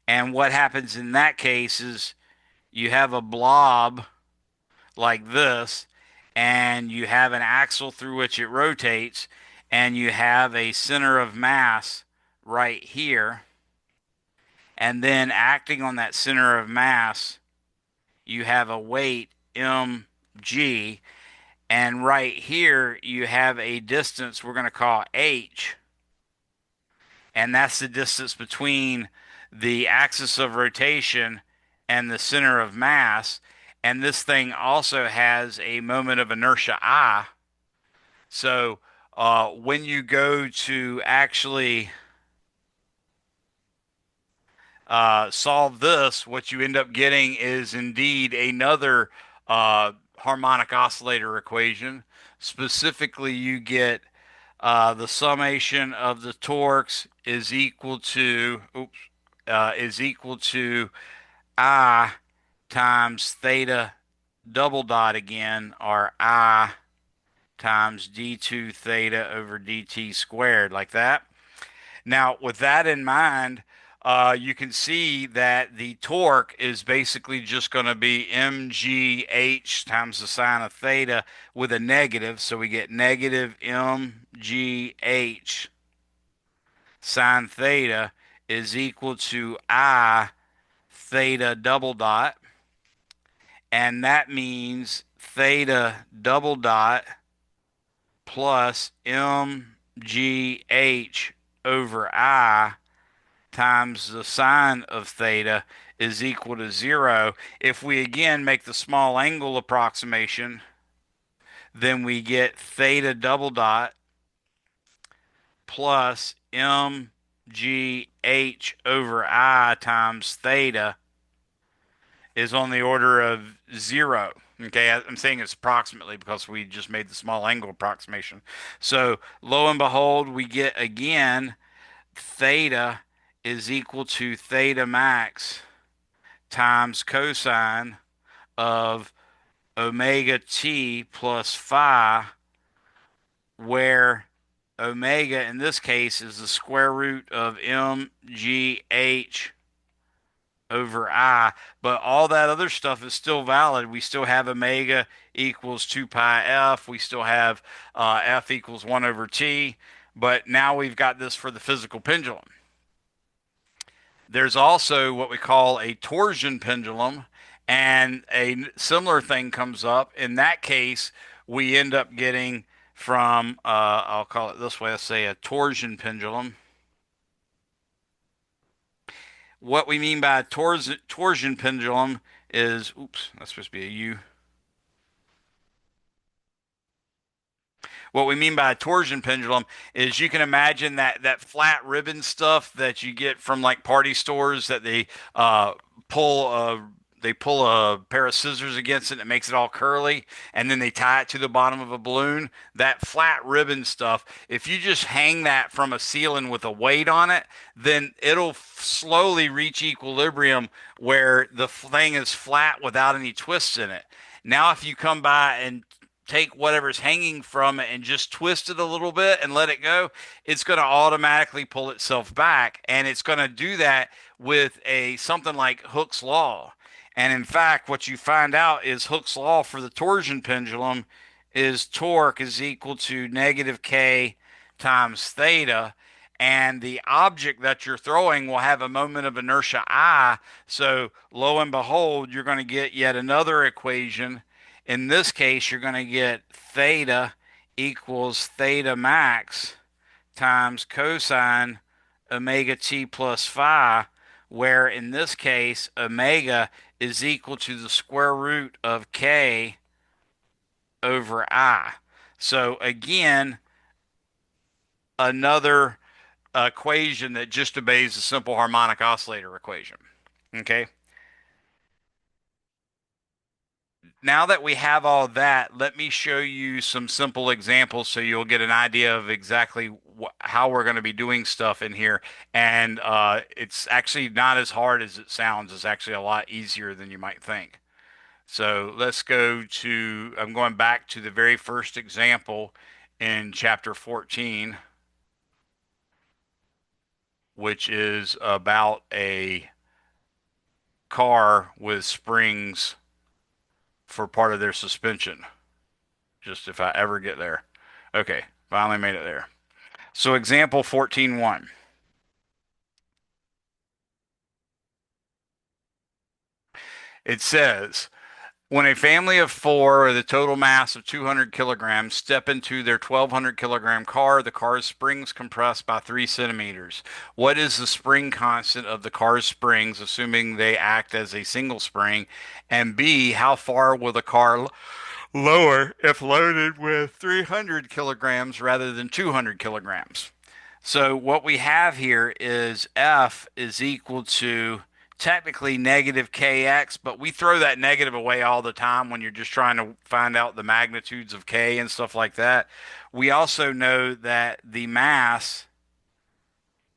Speaker 2: And what happens in that case is you have a blob like this, and you have an axle through which it rotates, and you have a center of mass right here. And then acting on that center of mass, you have a weight mg. And right here, you have a distance we're going to call h. And that's the distance between the axis of rotation and the center of mass. And this thing also has a moment of inertia I. So when you go to actually solve this, what you end up getting is indeed another harmonic oscillator equation. Specifically, you get the summation of the torques is equal to I times theta double dot again, or I times d2 theta over dt squared, like that. Now, with that in mind, you can see that the torque is basically just going to be mgh times the sine of theta with a negative. So we get negative mgh sine theta is equal to I theta double dot. And that means theta double dot plus mgh over I times the sine of theta is equal to 0. If we again make the small angle approximation, then we get theta double dot plus mgh over I times theta is on the order of 0. Okay, I'm saying it's approximately because we just made the small angle approximation. So lo and behold, we get again theta is equal to theta max times cosine of omega t plus phi, where omega in this case is the square root of mgh over I, but all that other stuff is still valid. We still have omega equals 2 pi f. We still have f equals 1 over t. But now we've got this for the physical pendulum. There's also what we call a torsion pendulum, and a similar thing comes up. In that case, we end up getting from, I'll call it this way, let's say a torsion pendulum. What we mean by a torsion pendulum is, oops, that's supposed to be a U. What we mean by a torsion pendulum is you can imagine that flat ribbon stuff that you get from like party stores that pull a they pull a pair of scissors against it and it makes it all curly, and then they tie it to the bottom of a balloon. That flat ribbon stuff, if you just hang that from a ceiling with a weight on it, then it'll slowly reach equilibrium where the thing is flat without any twists in it. Now, if you come by and take whatever's hanging from it and just twist it a little bit and let it go, it's going to automatically pull itself back, and it's going to do that with a something like Hooke's law. And in fact, what you find out is Hooke's law for the torsion pendulum is torque is equal to negative k times theta, and the object that you're throwing will have a moment of inertia I. So lo and behold, you're going to get yet another equation. In this case, you're going to get theta equals theta max times cosine omega t plus phi, where in this case, omega is equal to the square root of k over I. So again, another equation that just obeys the simple harmonic oscillator equation. Okay. Now that we have all that, let me show you some simple examples so you'll get an idea of exactly how we're going to be doing stuff in here. And it's actually not as hard as it sounds. It's actually a lot easier than you might think. So let's go to, I'm going back to the very first example in chapter 14, which is about a car with springs for part of their suspension. Just if I ever get there. Okay, finally made it there. So example 14.1. It says, when a family of four with a total mass of 200 kilograms step into their 1,200 kilogram car, the car's springs compress by 3 centimeters. What is the spring constant of the car's springs, assuming they act as a single spring? And B, how far will the car lower if loaded with 300 kilograms rather than 200 kilograms? So what we have here is F is equal to technically negative kx, but we throw that negative away all the time when you're just trying to find out the magnitudes of k and stuff like that. We also know that the mass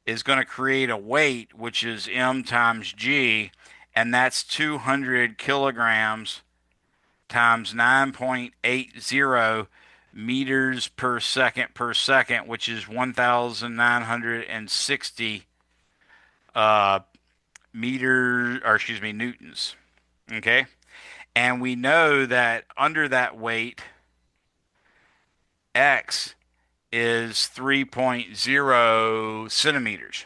Speaker 2: is going to create a weight, which is m times g, and that's 200 kilograms times 9.80 meters per second, which is 1,960 uh, meters, or excuse me, newtons. Okay. And we know that under that weight, X is 3.0 centimeters.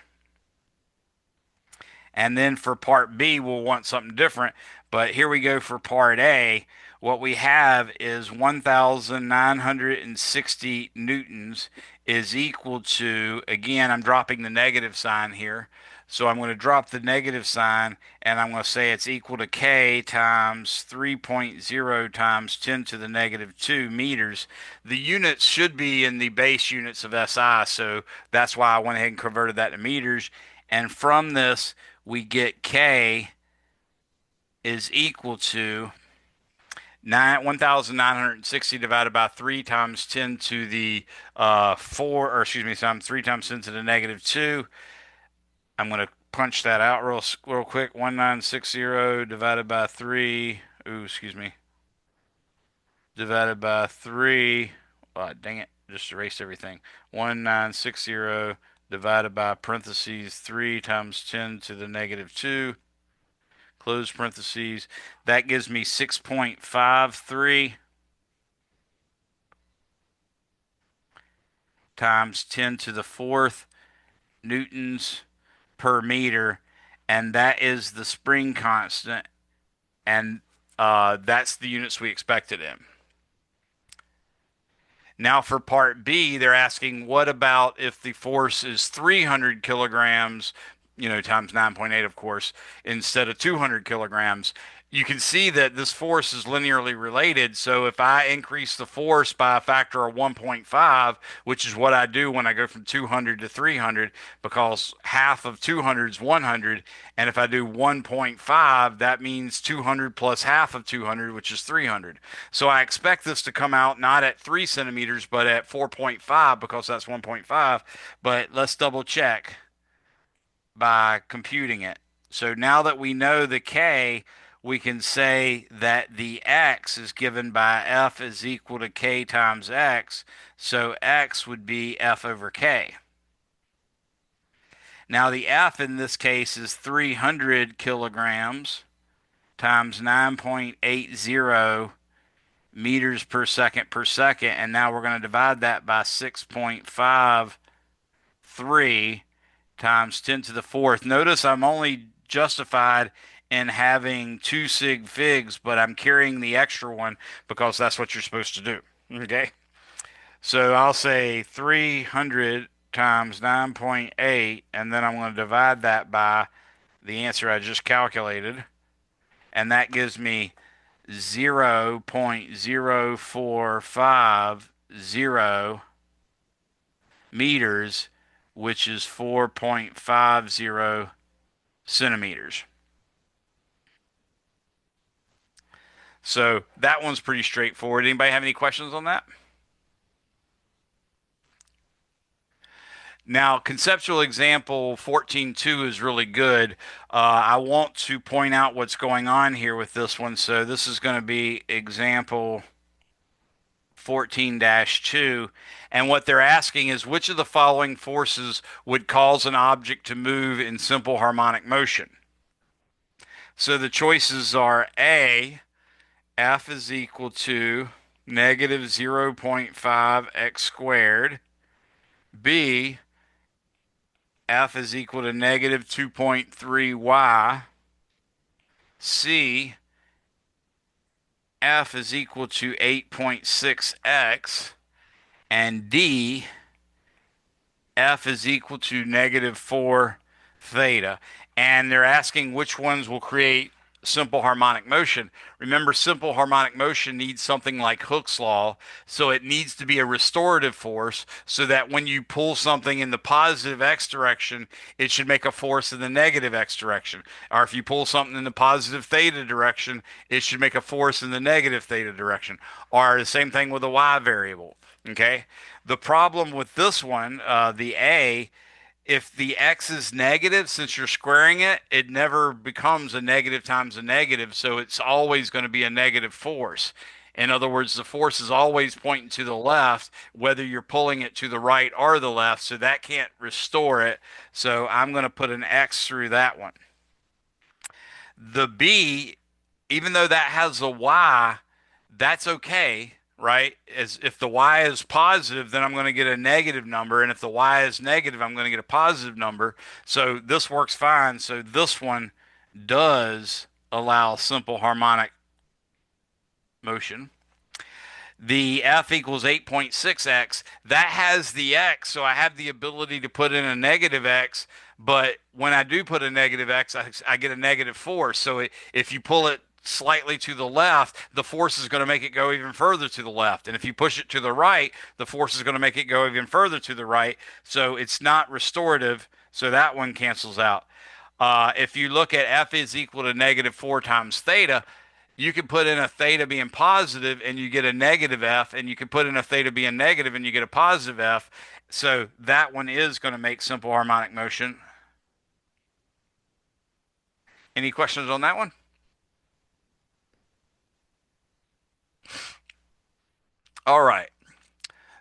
Speaker 2: And then for part B, we'll want something different. But here we go for part A. What we have is 1,960 newtons is equal to, again, I'm dropping the negative sign here. So I'm going to drop the negative sign and I'm going to say it's equal to K times 3.0 times 10 to the negative 2 meters. The units should be in the base units of SI, so that's why I went ahead and converted that to meters. And from this, we get K is equal to 1,960 divided by 3 times 10 to the 4, or excuse me, times 3 times 10 to the negative 2. I'm going to punch that out real quick. 1960 divided by 3. Ooh, excuse me. Divided by 3. Dang it. Just erased everything. 1960 divided by parentheses 3 times 10 to the negative 2. Close parentheses. That gives me 6.53 times 10 to the fourth newtons per meter. And that is the spring constant. And that's the units we expected in. Now for part B, they're asking what about if the force is 300 kilograms, times 9.8, of course, instead of 200 kilograms. You can see that this force is linearly related. So if I increase the force by a factor of 1.5, which is what I do when I go from 200 to 300, because half of 200 is 100. And if I do 1.5, that means 200 plus half of 200, which is 300. So I expect this to come out not at 3 centimeters, but at 4.5 because that's 1.5. But let's double check by computing it. So now that we know the K, we can say that the X is given by F is equal to K times X. So X would be F over K. Now the F in this case is 300 kilograms times 9.80 meters per second. And now we're going to divide that by 6.53 times 10 to the fourth. Notice I'm only justified in having two sig figs, but I'm carrying the extra one because that's what you're supposed to do. Okay. So I'll say 300 times 9.8, and then I'm going to divide that by the answer I just calculated, and that gives me 0.0450 meters, which is 4.50 centimeters. So that one's pretty straightforward. Anybody have any questions on that? Now, conceptual example 14.2 is really good. I want to point out what's going on here with this one. So this is going to be example 14-2. And what they're asking is which of the following forces would cause an object to move in simple harmonic motion? So the choices are A, F is equal to negative 0.5 x squared. B, F is equal to negative 2.3 y. C, F is equal to 8.6 x. And D, F is equal to negative 4 theta. And they're asking which ones will create simple harmonic motion. Remember, simple harmonic motion needs something like Hooke's law, so it needs to be a restorative force so that when you pull something in the positive x direction, it should make a force in the negative x direction. Or if you pull something in the positive theta direction, it should make a force in the negative theta direction. Or the same thing with the y variable. Okay. The problem with this one, the A, if the x is negative, since you're squaring it, it never becomes a negative times a negative, so it's always going to be a negative force. In other words, the force is always pointing to the left, whether you're pulling it to the right or the left, so that can't restore it. So I'm going to put an X through that one. The B, even though that has a Y, that's okay, right? As if the y is positive, then I'm going to get a negative number, and if the y is negative, I'm going to get a positive number. So this works fine. So this one does allow simple harmonic motion. The F equals 8.6x, that has the x, so I have the ability to put in a negative x, but when I do put a negative x, I get a negative force. So if you pull it slightly to the left, the force is going to make it go even further to the left. And if you push it to the right, the force is going to make it go even further to the right. So it's not restorative, so that one cancels out. If you look at F is equal to negative 4 times theta, you can put in a theta being positive and you get a negative F, and you can put in a theta being negative and you get a positive F. So that one is going to make simple harmonic motion. Any questions on that one? All right.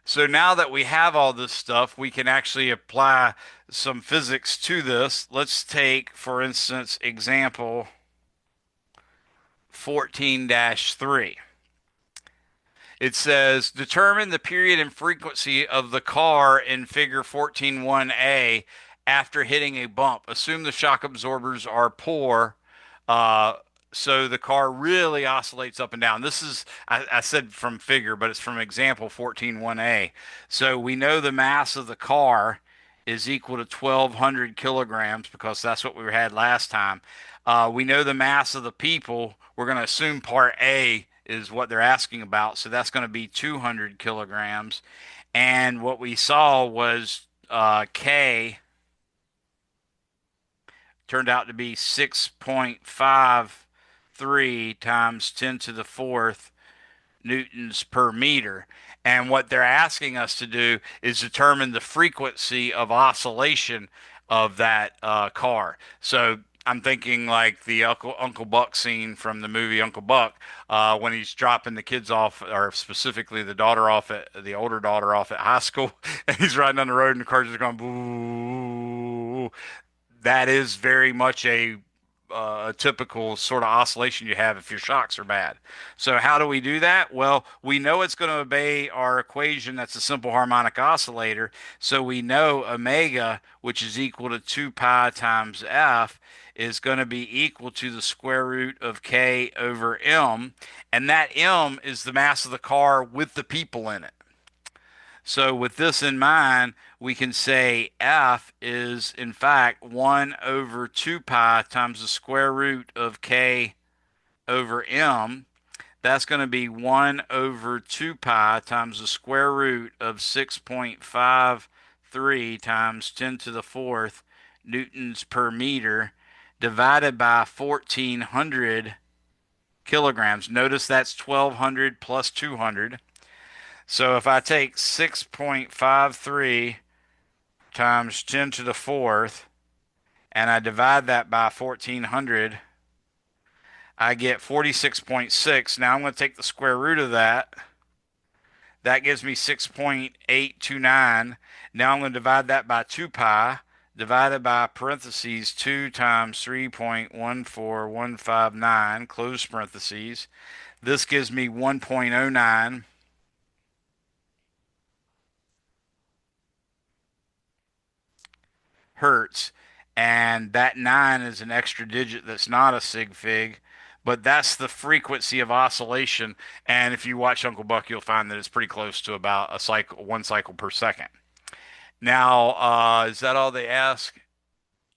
Speaker 2: So now that we have all this stuff, we can actually apply some physics to this. Let's take, for instance, example 14-3. It says determine the period and frequency of the car in figure 14.1a after hitting a bump. Assume the shock absorbers are poor, uh, so the car really oscillates up and down. This is, I said from figure, but it's from example 14.1a. So we know the mass of the car is equal to 1,200 kilograms because that's what we had last time. We know the mass of the people. We're going to assume part A is what they're asking about. So that's going to be 200 kilograms. And what we saw was K turned out to be 6.53 times 10 to the fourth newtons per meter. And what they're asking us to do is determine the frequency of oscillation of that car. So I'm thinking like the Uncle Buck scene from the movie Uncle Buck, when he's dropping the kids off, or specifically the daughter off at the older daughter off at high school, and he's riding on the road and the car's just going boo. That is very much a typical sort of oscillation you have if your shocks are bad. So how do we do that? Well, we know it's going to obey our equation. That's a simple harmonic oscillator. So we know omega, which is equal to 2 pi times f, is going to be equal to the square root of k over m. And that m is the mass of the car with the people in it. So with this in mind, we can say f is in fact 1 over 2 pi times the square root of k over m. That's going to be 1 over 2 pi times the square root of 6.53 times 10 to the fourth newtons per meter divided by 1,400 kilograms. Notice that's 1,200 plus 200. So if I take 6.53 times 10 to the fourth and I divide that by 1,400, I get 46.6. Now I'm going to take the square root of that. That gives me 6.829. Now I'm going to divide that by 2 pi, divided by parentheses 2 times 3.14159, close parentheses. This gives me 1.09 hertz, and that 9 is an extra digit that's not a sig fig, but that's the frequency of oscillation. And if you watch Uncle Buck, you'll find that it's pretty close to about a cycle, 1 cycle per second. Now, is that all they ask?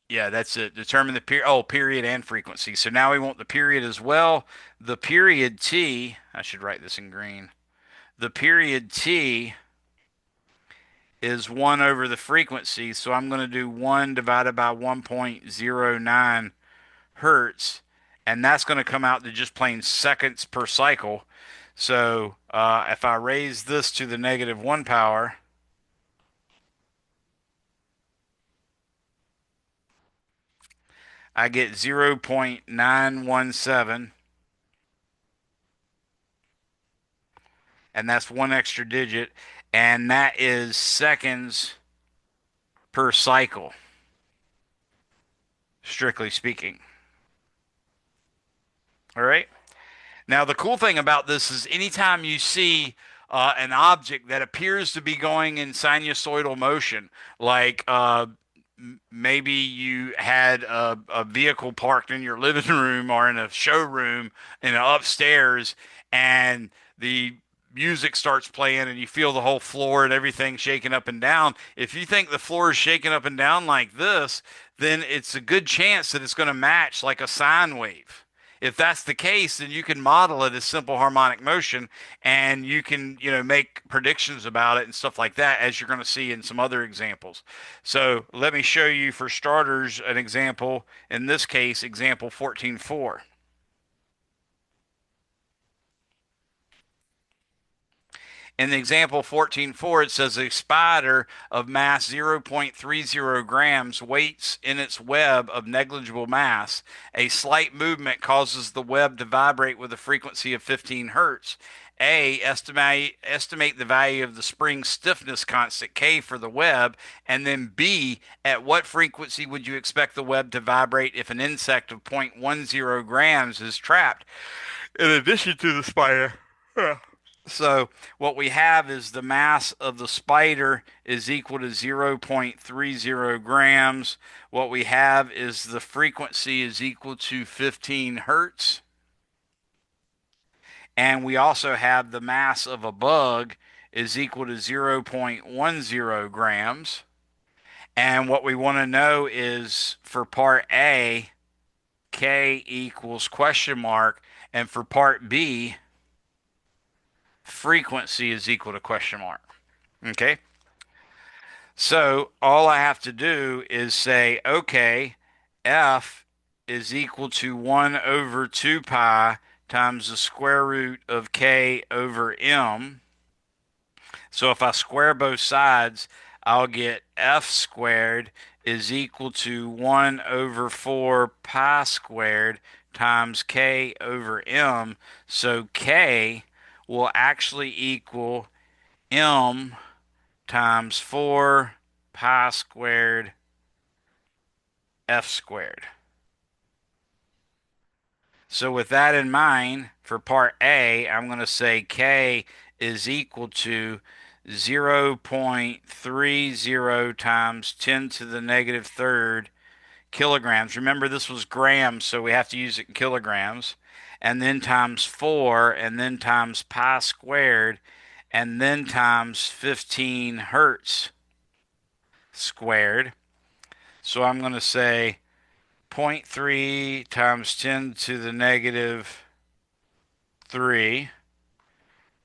Speaker 2: Yeah, that's it. Determine the period. Oh, period and frequency. So now we want the period as well. The period t, I should write this in green. The period t is 1 over the frequency. So I'm going to do 1 divided by 1.09 hertz. And that's going to come out to just plain seconds per cycle. So if I raise this to the negative 1 power, I get 0.917. And that's one extra digit. And that is seconds per cycle, strictly speaking. All right. Now, the cool thing about this is anytime you see an object that appears to be going in sinusoidal motion, like maybe you had a vehicle parked in your living room or in a showroom in upstairs, and the music starts playing and you feel the whole floor and everything shaking up and down. If you think the floor is shaking up and down like this, then it's a good chance that it's going to match like a sine wave. If that's the case, then you can model it as simple harmonic motion, and you can, make predictions about it and stuff like that, as you're going to see in some other examples. So let me show you, for starters, an example. In this case, example 14.4. In the example 14.4, it says a spider of mass 0.30 grams waits in its web of negligible mass. A slight movement causes the web to vibrate with a frequency of 15 hertz. A, estimate the value of the spring stiffness constant K for the web, and then B, at what frequency would you expect the web to vibrate if an insect of 0.10 grams is trapped in addition to the spider? So what we have is the mass of the spider is equal to 0.30 grams. What we have is the frequency is equal to 15 hertz. And we also have the mass of a bug is equal to 0.10 grams. And what we want to know is for part A, K equals question mark. And for part B, frequency is equal to question mark. Okay. So all I have to do is say, okay, F is equal to 1 over 2 pi times the square root of K over M. So if I square both sides, I'll get F squared is equal to 1 over 4 pi squared times K over M. So K will actually equal M times 4 pi squared F squared. So with that in mind, for part A, I'm going to say K is equal to 0.30 times 10 to the negative third kilograms. Remember, this was grams, so we have to use it in kilograms. And then times 4, and then times pi squared, and then times 15 hertz squared. So I'm going to say zero point 0.3 times 10 to the negative 3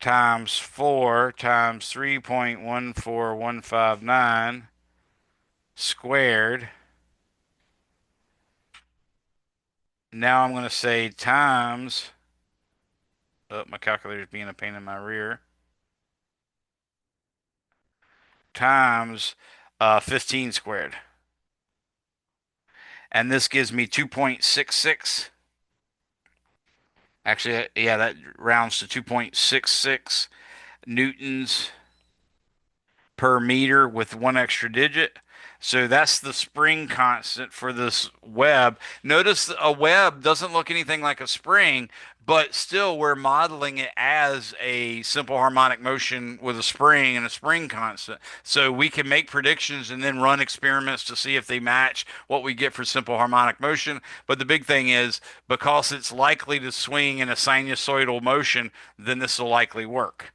Speaker 2: times 4 times 3.14159 squared. Now I'm going to say times, oh, my calculator's being a pain in my rear, times 15 squared. And this gives me 2.66. Actually, yeah, that rounds to 2.66 newtons per meter with one extra digit. So that's the spring constant for this web. Notice a web doesn't look anything like a spring, but still we're modeling it as a simple harmonic motion with a spring and a spring constant. So we can make predictions and then run experiments to see if they match what we get for simple harmonic motion. But the big thing is because it's likely to swing in a sinusoidal motion, then this will likely work.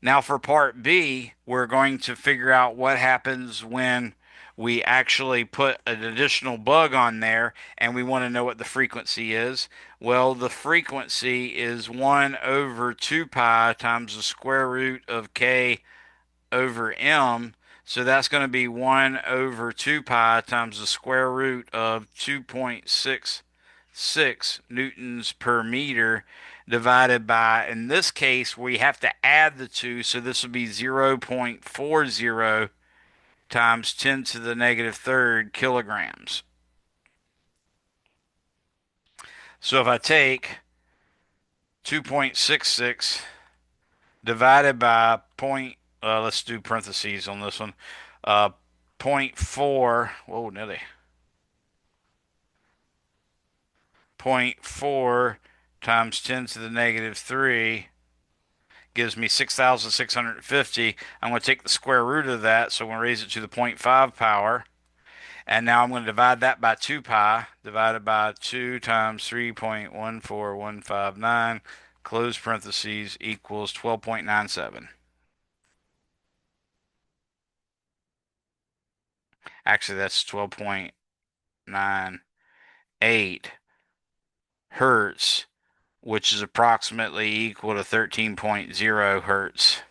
Speaker 2: Now, for part B, we're going to figure out what happens when we actually put an additional bug on there and we want to know what the frequency is. Well, the frequency is 1 over 2 pi times the square root of K over M. So that's going to be 1 over 2 pi times the square root of 2.66 newtons per meter divided by, in this case, we have to add the two, so this would be 0.40 times 10 to the negative third kilograms. So if I take 2.66 divided by let's do parentheses on this one, uh, point 0.4, whoa, Nelly, point 0.4 times 10 to the negative 3 gives me 6,650. I'm going to take the square root of that, so I'm going to raise it to the 0.5 power. And now I'm going to divide that by 2 pi, divided by 2 times 3.14159, close parentheses, equals 12.97. Actually, that's 12.98 hertz, which is approximately equal to 13.0 hertz.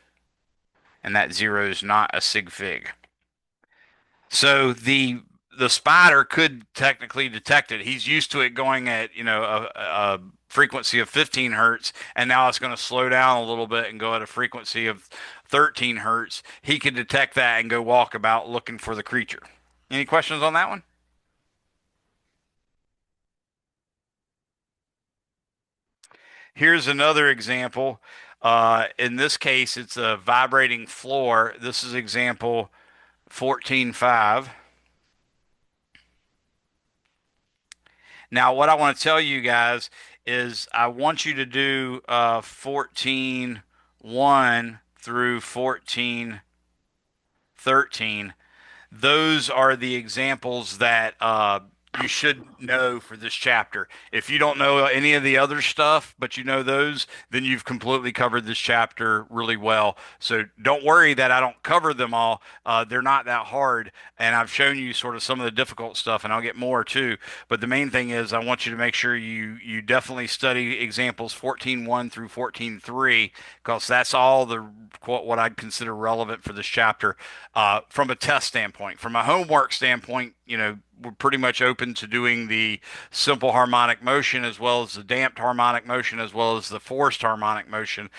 Speaker 2: And that zero is not a sig fig. So the spider could technically detect it. He's used to it going at, a frequency of 15 hertz, and now it's going to slow down a little bit and go at a frequency of 13 hertz. He could detect that and go walk about looking for the creature. Any questions on that one? Here's another example. In this case, it's a vibrating floor. This is example 14.5. Now, what I want to tell you guys is I want you to do 14.1 through 14.13. Those are the examples that you should know for this chapter. If you don't know any of the other stuff, but you know those, then you've completely covered this chapter really well. So don't worry that I don't cover them all. They're not that hard, and I've shown you sort of some of the difficult stuff, and I'll get more too. But the main thing is I want you to make sure you definitely study examples 14.1 through 14.3 because that's all the what I'd consider relevant for this chapter from a test standpoint. From a homework standpoint, we're pretty much open to doing the simple harmonic motion as well as the damped harmonic motion as well as the forced harmonic motion.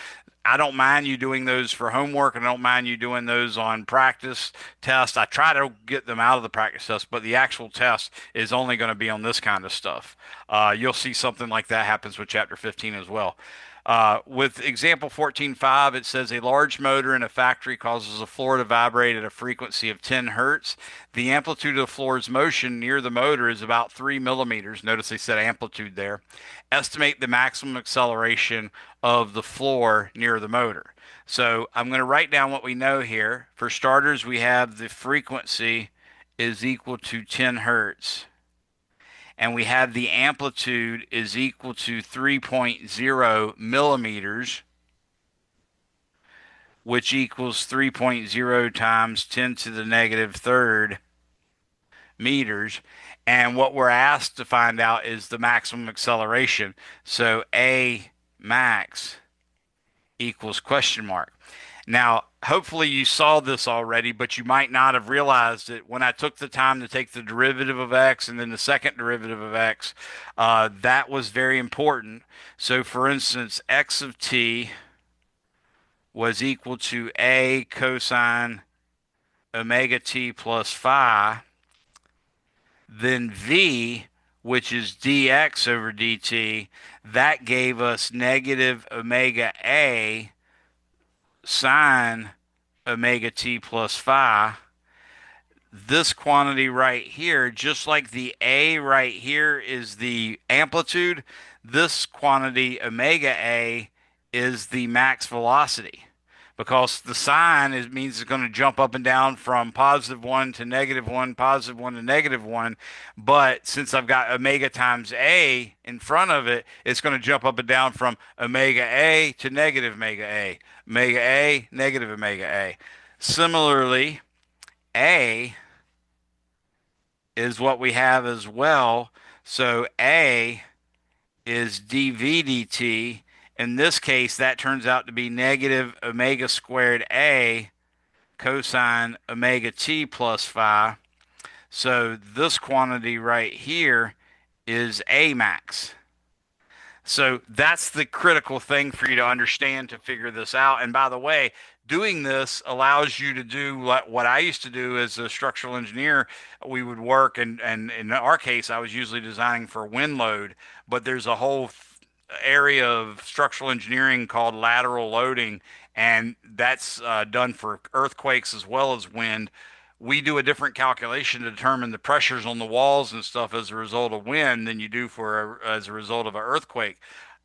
Speaker 2: I don't mind you doing those for homework, and I don't mind you doing those on practice tests. I try to get them out of the practice test, but the actual test is only going to be on this kind of stuff. You'll see something like that happens with chapter 15 as well. With example 14.5, it says a large motor in a factory causes a floor to vibrate at a frequency of 10 hertz. The amplitude of the floor's motion near the motor is about 3 millimeters. Notice they said amplitude there. Estimate the maximum acceleration of the floor near the motor. So I'm going to write down what we know here. For starters, we have the frequency is equal to 10 hertz, and we have the amplitude is equal to 3.0 millimeters, which equals 3.0 times 10 to the negative third meters. And what we're asked to find out is the maximum acceleration. So A max equals question mark. Now, hopefully you saw this already, but you might not have realized it when I took the time to take the derivative of x and then the second derivative of x. That was very important. So, for instance, x of t was equal to a cosine omega t plus phi. Then v, which is dx over dt, that gave us negative omega a sine omega t plus phi. This quantity right here, just like the a right here is the amplitude, this quantity omega a is the max velocity because the sine means it's going to jump up and down from positive 1 to negative 1, positive 1 to negative 1. But since I've got omega times a in front of it, it's going to jump up and down from omega a to negative omega a, negative omega a. Similarly, a is what we have as well. So a is dv dt. In this case, that turns out to be negative omega squared a cosine omega t plus phi. So this quantity right here is a max. So that's the critical thing for you to understand to figure this out. And by the way, doing this allows you to do what I used to do as a structural engineer. We would work, and in our case, I was usually designing for wind load, but there's a whole area of structural engineering called lateral loading, and that's done for earthquakes as well as wind. We do a different calculation to determine the pressures on the walls and stuff as a result of wind than you do as a result of an earthquake.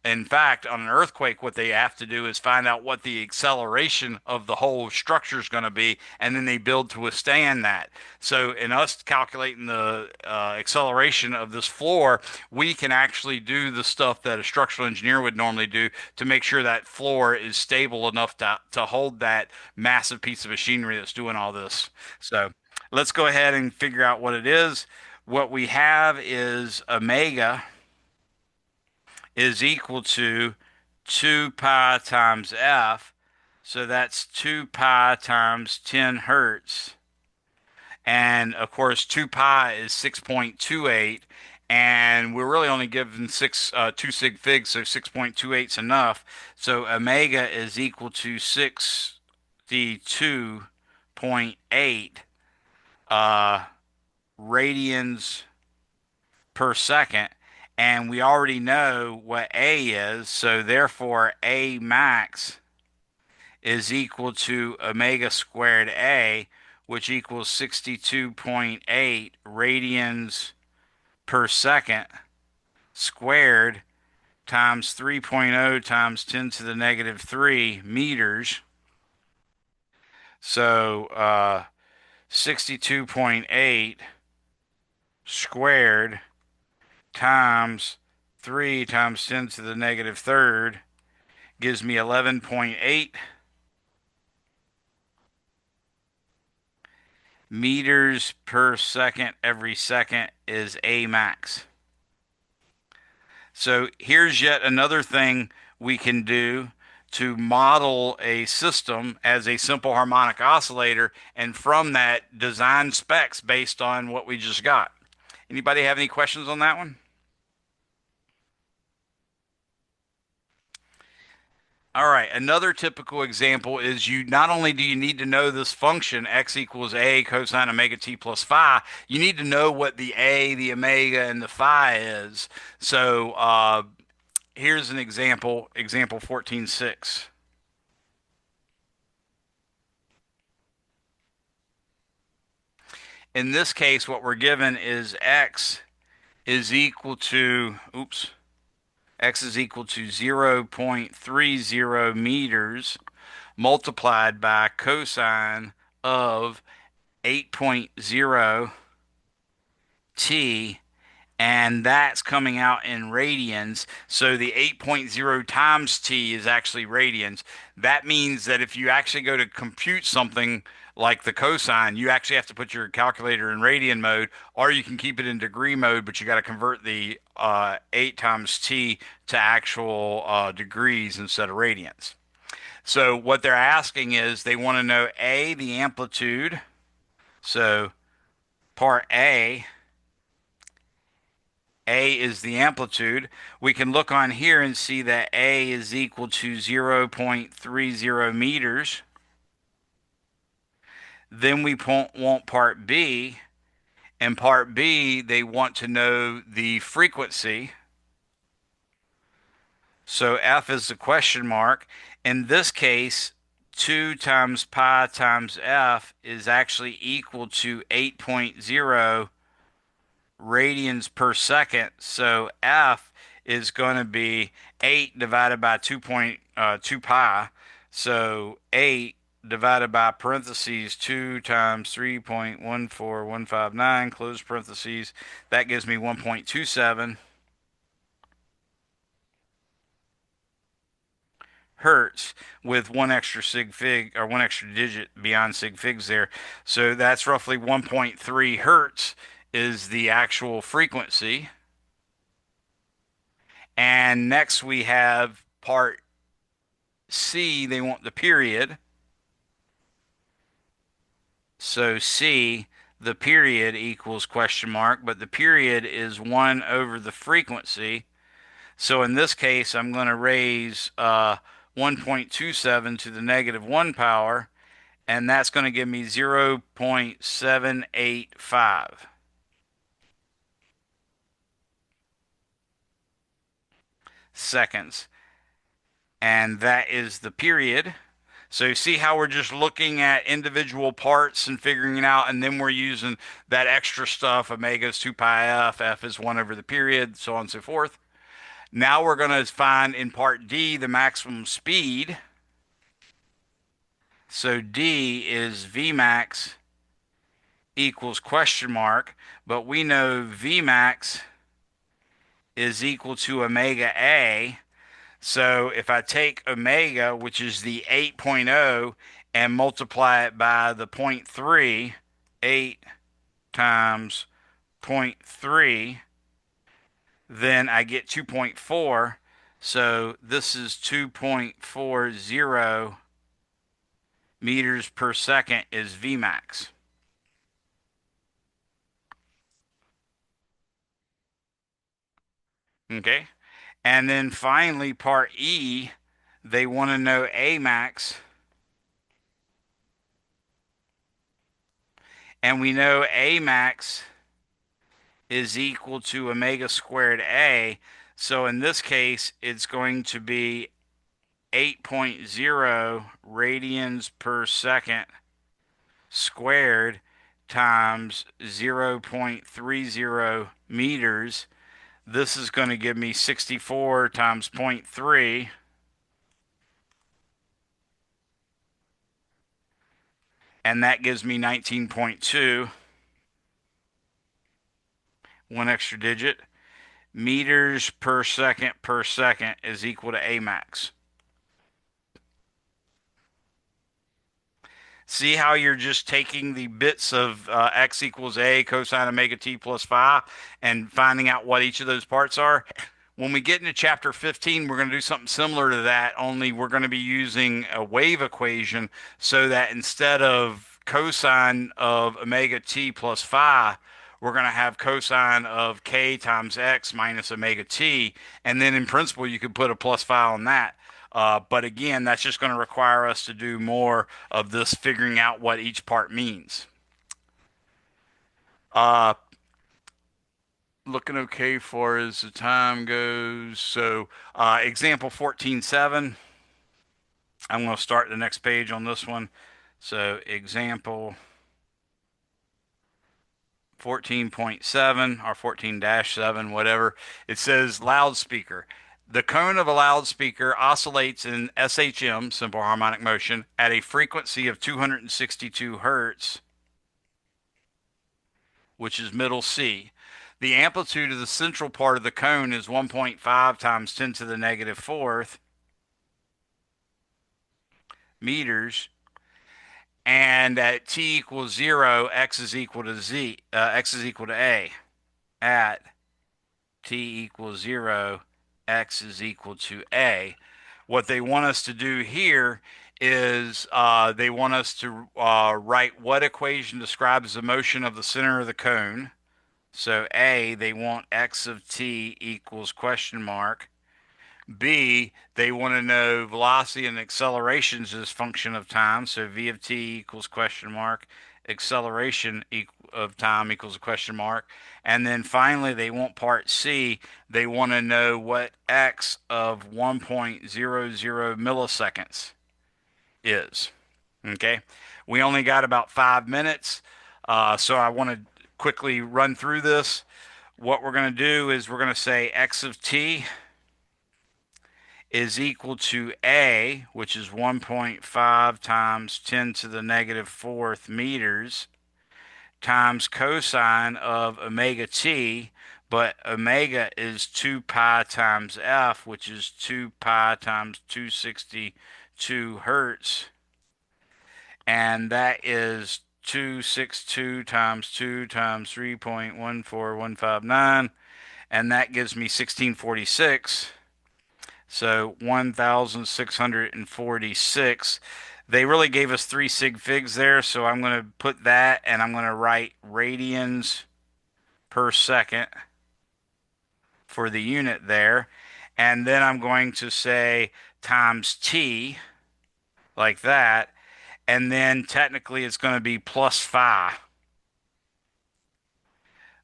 Speaker 2: In fact, on an earthquake, what they have to do is find out what the acceleration of the whole structure is going to be, and then they build to withstand that. So, in us calculating the acceleration of this floor, we can actually do the stuff that a structural engineer would normally do to make sure that floor is stable enough to hold that massive piece of machinery that's doing all this. So, let's go ahead and figure out what it is. What we have is omega is equal to 2 pi times f. So that's 2 pi times 10 hertz. And of course, 2 pi is 6.28. And we're really only given 2 sig figs, so 6.28 is enough. So omega is equal to 62.8 radians per second. And we already know what A is, so therefore A max is equal to omega squared A, which equals 62.8 radians per second squared times 3.0 times 10 to the negative 3 meters. So 62.8 squared times 3 times 10 to the negative third gives me 11.8 meters per second every second is A max. So here's yet another thing we can do to model a system as a simple harmonic oscillator, and from that design specs based on what we just got. Anybody have any questions on that one? All right, another typical example is you not only do you need to know this function x equals a cosine omega t plus phi, you need to know what the a, the omega, and the phi is. So here's an example, example 14.6. In this case, what we're given is x is equal to, x is equal to 0.30 meters multiplied by cosine of 8.0 t, and that's coming out in radians. So the 8.0 times t is actually radians. That means that if you actually go to compute something like the cosine, you actually have to put your calculator in radian mode, or you can keep it in degree mode, but you got to convert the 8 times t to actual degrees instead of radians. So what they're asking is they want to know A, the amplitude. So part A is the amplitude. We can look on here and see that A is equal to 0.30 meters. Then we want part B. And part B, they want to know the frequency. So F is the question mark. In this case, 2 times pi times F is actually equal to 8.0 radians per second. So F is going to be 8 divided by 2.2 pi. So 8 divided by parentheses 2 times 3.14159 close parentheses. That gives me 1.27 hertz with one extra sig fig or one extra digit beyond sig figs there. So that's roughly 1.3 hertz is the actual frequency. And next we have part C, they want the period. So C, the period equals question mark, but the period is 1 over the frequency. So in this case, I'm going to raise 1.27 to the negative 1 power, and that's going to give me 0.785 seconds. And that is the period. So you see how we're just looking at individual parts and figuring it out, and then we're using that extra stuff. Omega is 2 pi f, f is 1 over the period, so on and so forth. Now we're going to find in part D the maximum speed. So D is Vmax equals question mark, but we know Vmax is equal to omega A. So if I take omega, which is the 8.0, and multiply it by the 0.3, 8 times 0.3, then I get 2.4. So this is 2.40 meters per second is Vmax. Okay. And then finally, part E, they want to know A max. And we know A max is equal to omega squared A. So in this case, it's going to be 8.0 radians per second squared times 0.30 meters. This is going to give me 64 times zero point 0.3, and that gives me 19.2, one extra digit. Meters per second is equal to A max. See how you're just taking the bits of x equals a cosine omega t plus phi and finding out what each of those parts are? When we get into chapter 15, we're going to do something similar to that, only we're going to be using a wave equation so that instead of cosine of omega t plus phi, we're going to have cosine of k times x minus omega t. And then in principle, you could put a plus phi on that. But again, that's just going to require us to do more of this figuring out what each part means. Uh, Looking okay for as the time goes. So, example 14.7. I'm going to start the next page on this one. So, example 14.7 or 14-7, whatever. It says loudspeaker. The cone of a loudspeaker oscillates in SHM, simple harmonic motion, at a frequency of 262 hertz, which is middle C. The amplitude of the central part of the cone is 1.5 times 10 to the negative fourth meters. And at t equals 0, x is equal to x is equal to a. At t equals 0, x is equal to a. What they want us to do here is they want us to write what equation describes the motion of the center of the cone. So A, they want x of t equals question mark. B, they want to know velocity and accelerations as function of time. So v of t equals question mark. Acceleration of time equals a question mark. And then finally, they want part C. They want to know what x of 1.00 milliseconds is. Okay. We only got about 5 minutes. So I want to quickly run through this. What we're going to do is we're going to say x of t is equal to a, which is 1.5 times 10 to the negative fourth meters, times cosine of omega t, but omega is 2 pi times f, which is 2 pi times 262 hertz, and that is 262 times 2 times 3.14159, and that gives me 1646. So 1,646. They really gave us 3 sig figs there, so I'm going to put that and I'm going to write radians per second for the unit there. And then I'm going to say times t, like that. And then technically it's going to be plus phi.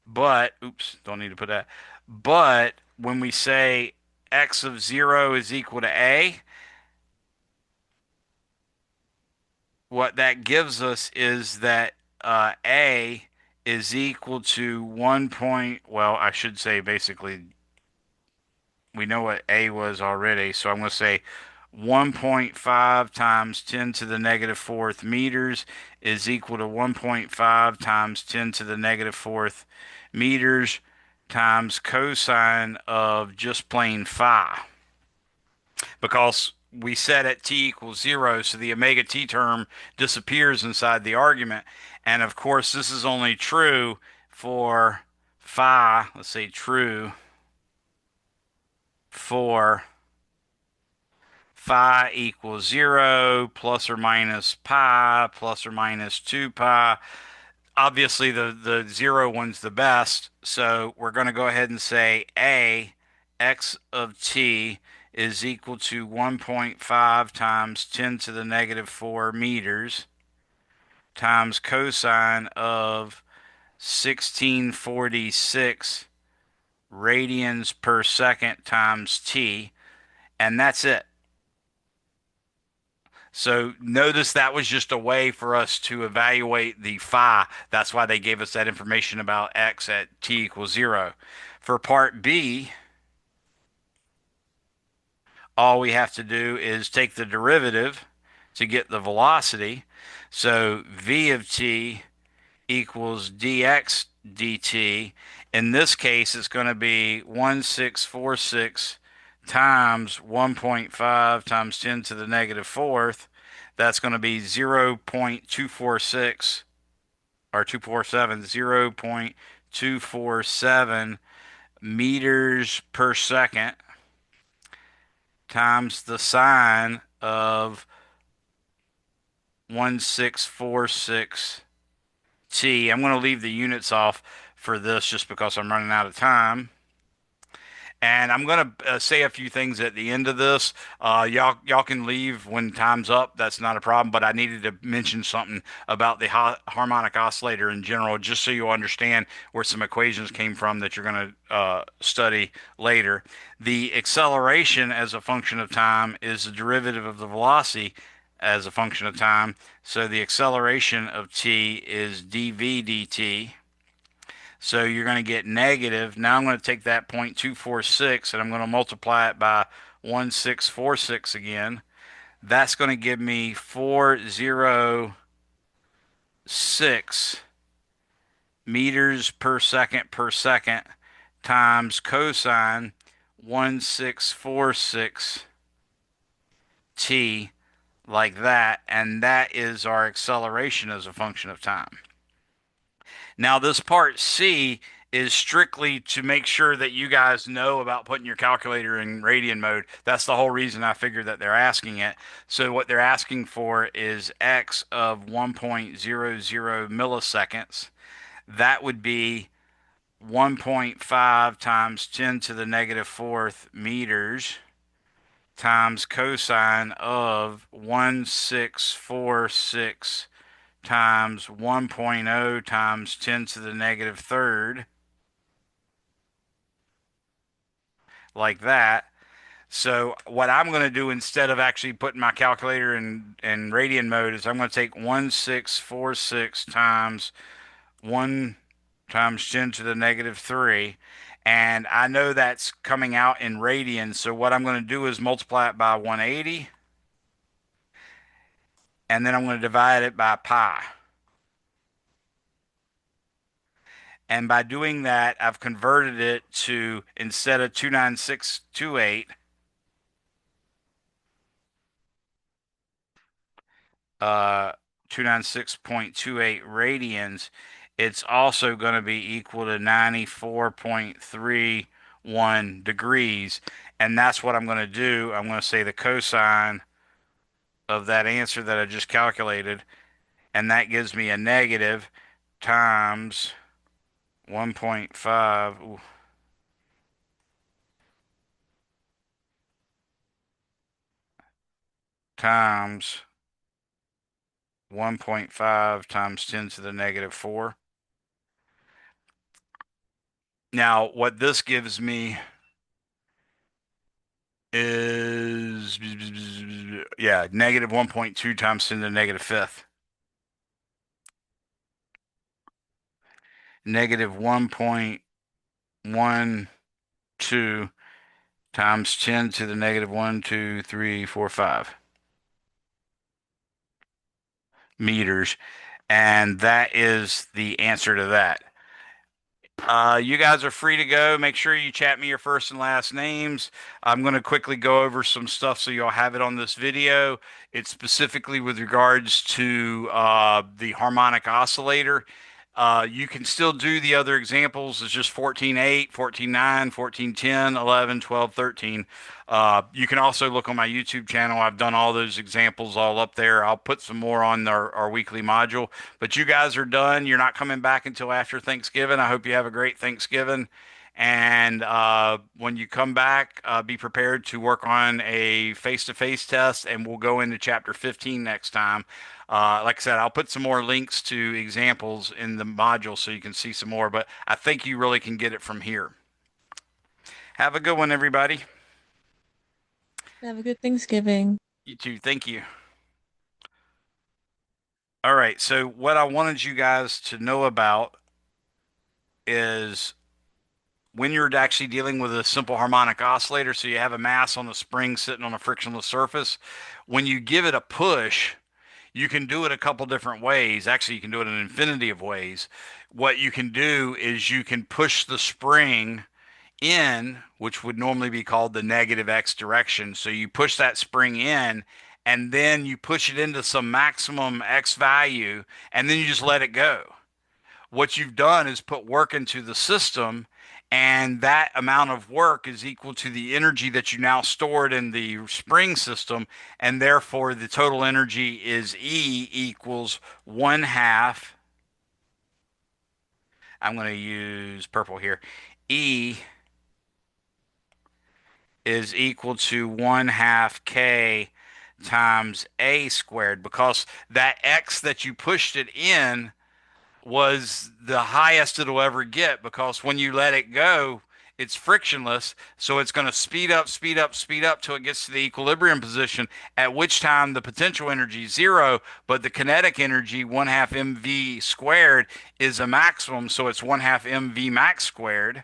Speaker 2: But, oops, don't need to put that. But when we say x of 0 is equal to a, what that gives us is that A is equal to 1 point, well, I should say basically we know what A was already, so I'm going to say 1.5 times 10 to the negative fourth meters is equal to 1.5 times 10 to the negative fourth meters times cosine of just plain phi, because we set at t equals 0, so the omega t term disappears inside the argument. And of course, this is only true for phi. Let's say true for phi equals 0 plus or minus pi plus or minus 2 pi. Obviously, the 0 one's the best, so we're going to go ahead and say A x of t is equal to 1.5 times 10 to the negative 4 meters times cosine of 1646 radians per second times t, and that's it. So notice that was just a way for us to evaluate the phi. That's why they gave us that information about x at t equals 0. For part B, all we have to do is take the derivative to get the velocity. So v of t equals dx dt. In this case, it's going to be 1646 times 1.5 times 10 to the negative fourth. That's going to be 0.246 or 247, 0.247 meters per second times the sine of 1646 t. I'm going to leave the units off for this just because I'm running out of time. And I'm going to say a few things at the end of this. Y'all can leave when time's up. That's not a problem. But I needed to mention something about the harmonic oscillator in general, just so you understand where some equations came from that you're going to study later. The acceleration as a function of time is the derivative of the velocity as a function of time. So the acceleration of t is dv dt. So you're going to get negative. Now I'm going to take that 0.246 and I'm going to multiply it by 1646 again. That's going to give me 406 meters per second times cosine 1646 t, like that. And that is our acceleration as a function of time. Now, this part C is strictly to make sure that you guys know about putting your calculator in radian mode. That's the whole reason I figured that they're asking it. So what they're asking for is x of 1.00 milliseconds. That would be 1.5 times 10 to the negative fourth meters times cosine of 1646 times 1.0 times 10 to the negative third, like that. So what I'm going to do instead of actually putting my calculator in radian mode is I'm going to take 1646 times 1 times 10 to the negative 3. And I know that's coming out in radians. So what I'm going to do is multiply it by 180. And then I'm going to divide it by pi. And by doing that, I've converted it to, instead of 29628, 296.28 radians, it's also going to be equal to 94.31 degrees. And that's what I'm going to do. I'm going to say the cosine of that answer that I just calculated, and that gives me a negative times 1.5. Ooh, times 1.5 times 10 to the negative 4. Now, what this gives me is, yeah, negative 1.2 times 10 to the negative fifth. Negative 1.12 times 10 to the negative 1, 2, 3, 4, 5 meters. And that is the answer to that. You guys are free to go. Make sure you chat me your first and last names. I'm going to quickly go over some stuff so you'll have it on this video. It's specifically with regards to the harmonic oscillator. You can still do the other examples. It's just 14.8, 14.9, 14.10, 11, 12, 13. You can also look on my YouTube channel. I've done all those examples all up there. I'll put some more on our weekly module. But you guys are done. You're not coming back until after Thanksgiving. I hope you have a great Thanksgiving. And when you come back, be prepared to work on a face-to-face test, and we'll go into chapter 15 next time. Like I said, I'll put some more links to examples in the module so you can see some more, but I think you really can get it from here. Have a good one, everybody.
Speaker 3: Have a good Thanksgiving.
Speaker 2: You too. Thank you. All right. So, what I wanted you guys to know about is when you're actually dealing with a simple harmonic oscillator, so you have a mass on the spring sitting on a frictionless surface, when you give it a push, you can do it a couple different ways. Actually, you can do it an infinity of ways. What you can do is you can push the spring in, which would normally be called the negative x direction. So you push that spring in, and then you push it into some maximum x value, and then you just let it go. What you've done is put work into the system, and that amount of work is equal to the energy that you now stored in the spring system, and therefore the total energy is E equals 1/2. I'm going to use purple here. E is equal to 1/2 K times A squared, because that X that you pushed it in was the highest it'll ever get, because when you let it go, it's frictionless. So it's going to speed up, speed up, speed up till it gets to the equilibrium position, at which time the potential energy is zero, but the kinetic energy, 1/2 mv squared, is a maximum. So it's 1/2 mv max squared.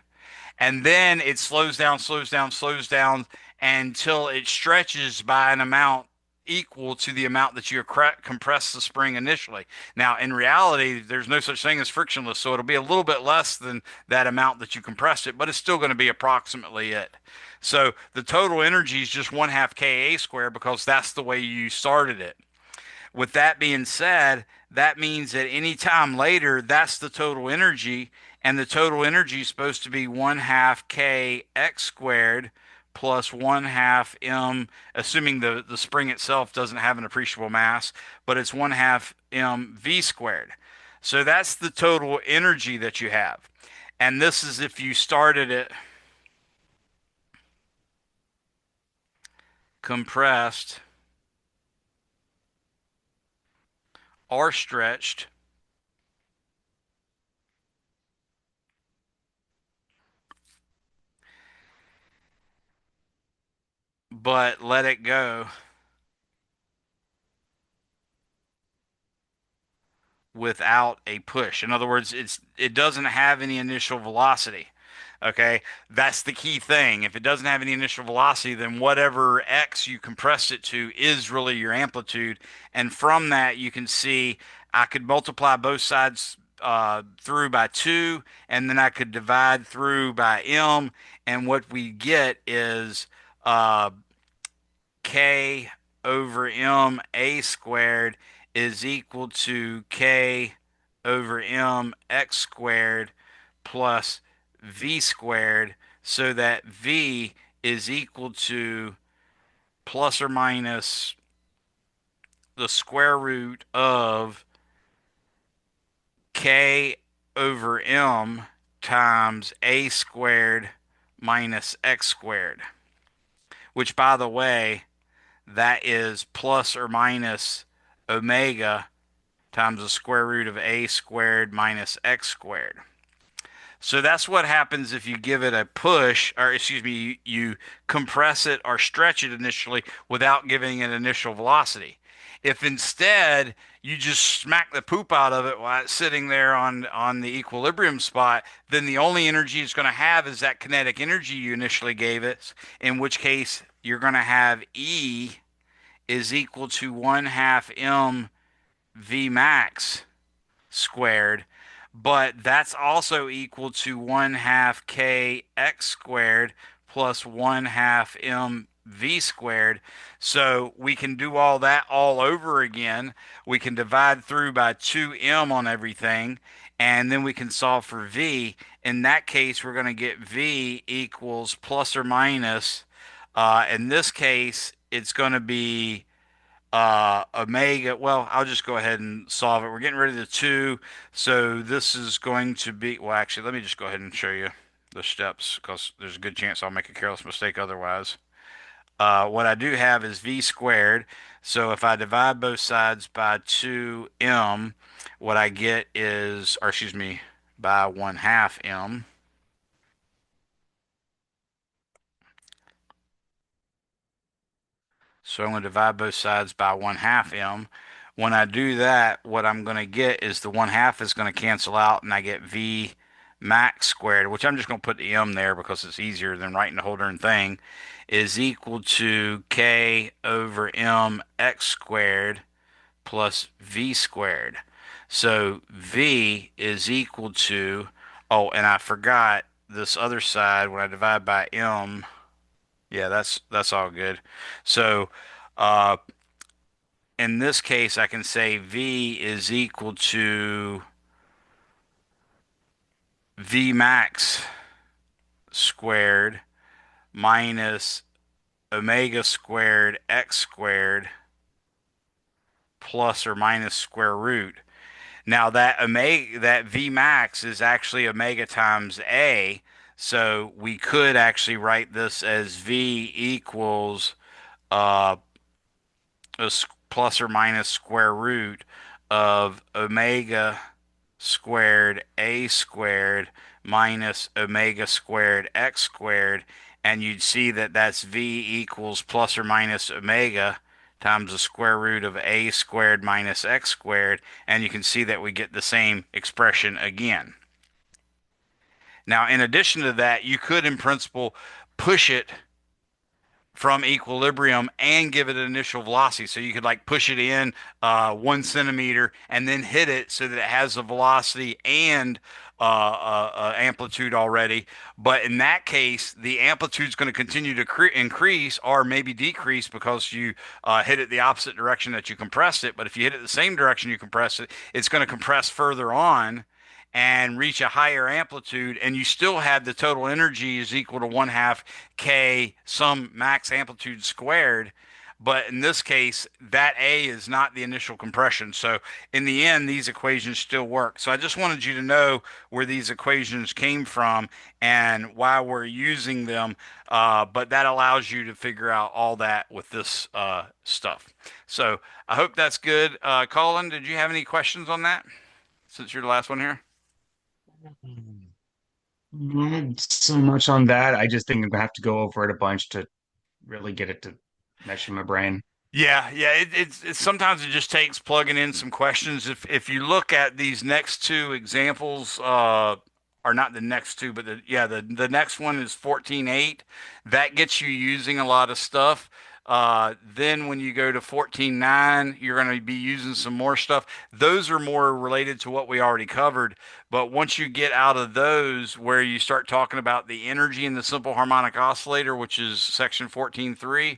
Speaker 2: And then it slows down, slows down, slows down until it stretches by an amount equal to the amount that you compress the spring initially. Now, in reality, there's no such thing as frictionless, so it'll be a little bit less than that amount that you compressed it, but it's still going to be approximately it. So the total energy is just 1/2 Ka squared, because that's the way you started it. With that being said, that means that any time later, that's the total energy, and the total energy is supposed to be 1/2 K x squared plus 1/2 m, assuming the spring itself doesn't have an appreciable mass, but it's 1/2 m v squared. So that's the total energy that you have. And this is if you started it compressed or stretched, but let it go without a push. In other words, it doesn't have any initial velocity. Okay, that's the key thing. If it doesn't have any initial velocity, then whatever x you compressed it to is really your amplitude. And from that, you can see I could multiply both sides through by 2, and then I could divide through by m. And what we get is k over m a squared is equal to k over m x squared plus v squared, so that v is equal to plus or minus the square root of k over m times a squared minus x squared, which, by the way, that is plus or minus omega times the square root of a squared minus x squared. So that's what happens if you give it a push, or excuse me, you compress it or stretch it initially without giving it initial velocity. If instead you just smack the poop out of it while it's sitting there on the equilibrium spot, then the only energy it's going to have is that kinetic energy you initially gave it, in which case you're going to have E is equal to 1/2 m v max squared, but that's also equal to 1/2 k x squared plus 1/2 m v squared. So we can do all that all over again. We can divide through by 2m on everything, and then we can solve for v. In that case, we're going to get v equals plus or minus, in this case, it's going to be omega. Well, I'll just go ahead and solve it. We're getting rid of the 2, so this is going to be, well, actually, let me just go ahead and show you. the steps because there's a good chance I'll make a careless mistake otherwise. What I do have is v squared. So if I divide both sides by 2m, what I get is, or excuse me, by 1/2 m. So I'm going to divide both sides by 1/2 m. When I do that, what I'm going to get is the 1/2 is going to cancel out, and I get v max squared, which I'm just going to put the m there because it's easier than writing the whole darn thing, is equal to k over m x squared plus v squared. So v is equal to, oh, and I forgot this other side when I divide by m. Yeah, that's all good. So uh, in this case, I can say v is equal to v max squared minus omega squared x squared plus or minus square root. Now that omega, that v max is actually omega times a, so we could actually write this as v equals uh, plus or minus square root of omega squared a squared minus omega squared x squared, and you'd see that that's v equals plus or minus omega times the square root of a squared minus x squared, and you can see that we get the same expression again. Now, in addition to that, you could in principle push it from equilibrium and give it an initial velocity. So you could like push it in 1 centimeter and then hit it so that it has a velocity and amplitude already. But in that case, the amplitude is going to continue to increase or maybe decrease because you hit it the opposite direction that you compressed it. But if you hit it the same direction you compress it, it's going to compress further on and reach a higher amplitude, and you still have the total energy is equal to 1/2 k some max amplitude squared. But in this case, that A is not the initial compression. So in the end, these equations still work. So I just wanted you to know where these equations came from and why we're using them. But that allows you to figure out all that with this stuff. So I hope that's good. Colin, did you have any questions on that since you're the last one here?
Speaker 1: Not so much on that. I just think I'm gonna have to go over it a bunch to really get it to mesh in my brain.
Speaker 2: Yeah, yeah. It's sometimes it just takes plugging in some questions. If you look at these next two examples, or not the next two, but the next one is 14.8. That gets you using a lot of stuff. Then when you go to 14.9, you're going to be using some more stuff. Those are more related to what we already covered. But once you get out of those, where you start talking about the energy in the simple harmonic oscillator, which is section 14.3,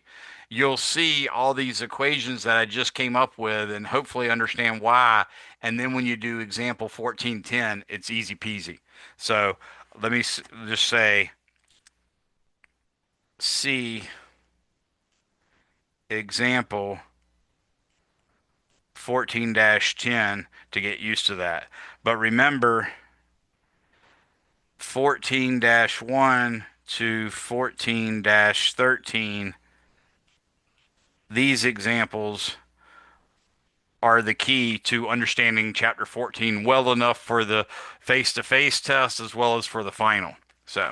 Speaker 2: you'll see all these equations that I just came up with and hopefully understand why. And then when you do example 14.10, it's easy peasy. So let me just say C example 14-10 to get used to that. But remember 14-1 to 14-13, these examples are the key to understanding chapter 14 well enough for the face-to-face test as well as for the final. So,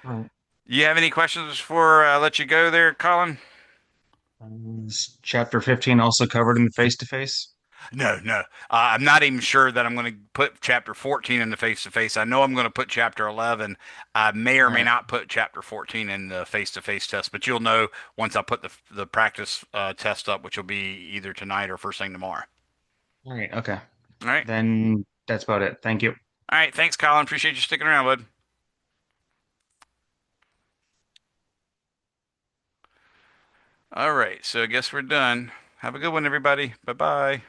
Speaker 1: Right.
Speaker 2: you have any questions before I let you go there, Colin?
Speaker 1: Is chapter 15 also covered in the face-to-face?
Speaker 2: No, no. I'm not even sure that I'm going to put chapter 14 in the face-to-face. I know I'm going to put chapter 11. I may or
Speaker 1: All
Speaker 2: may
Speaker 1: right.
Speaker 2: not put chapter 14 in the face-to-face test, but you'll know once I put the practice test up, which will be either tonight or first thing tomorrow.
Speaker 1: All right. Okay.
Speaker 2: All right.
Speaker 1: Then that's about it. Thank you.
Speaker 2: All right. Thanks, Colin. Appreciate you sticking around, bud. All right, so I guess we're done. Have a good one, everybody. Bye bye.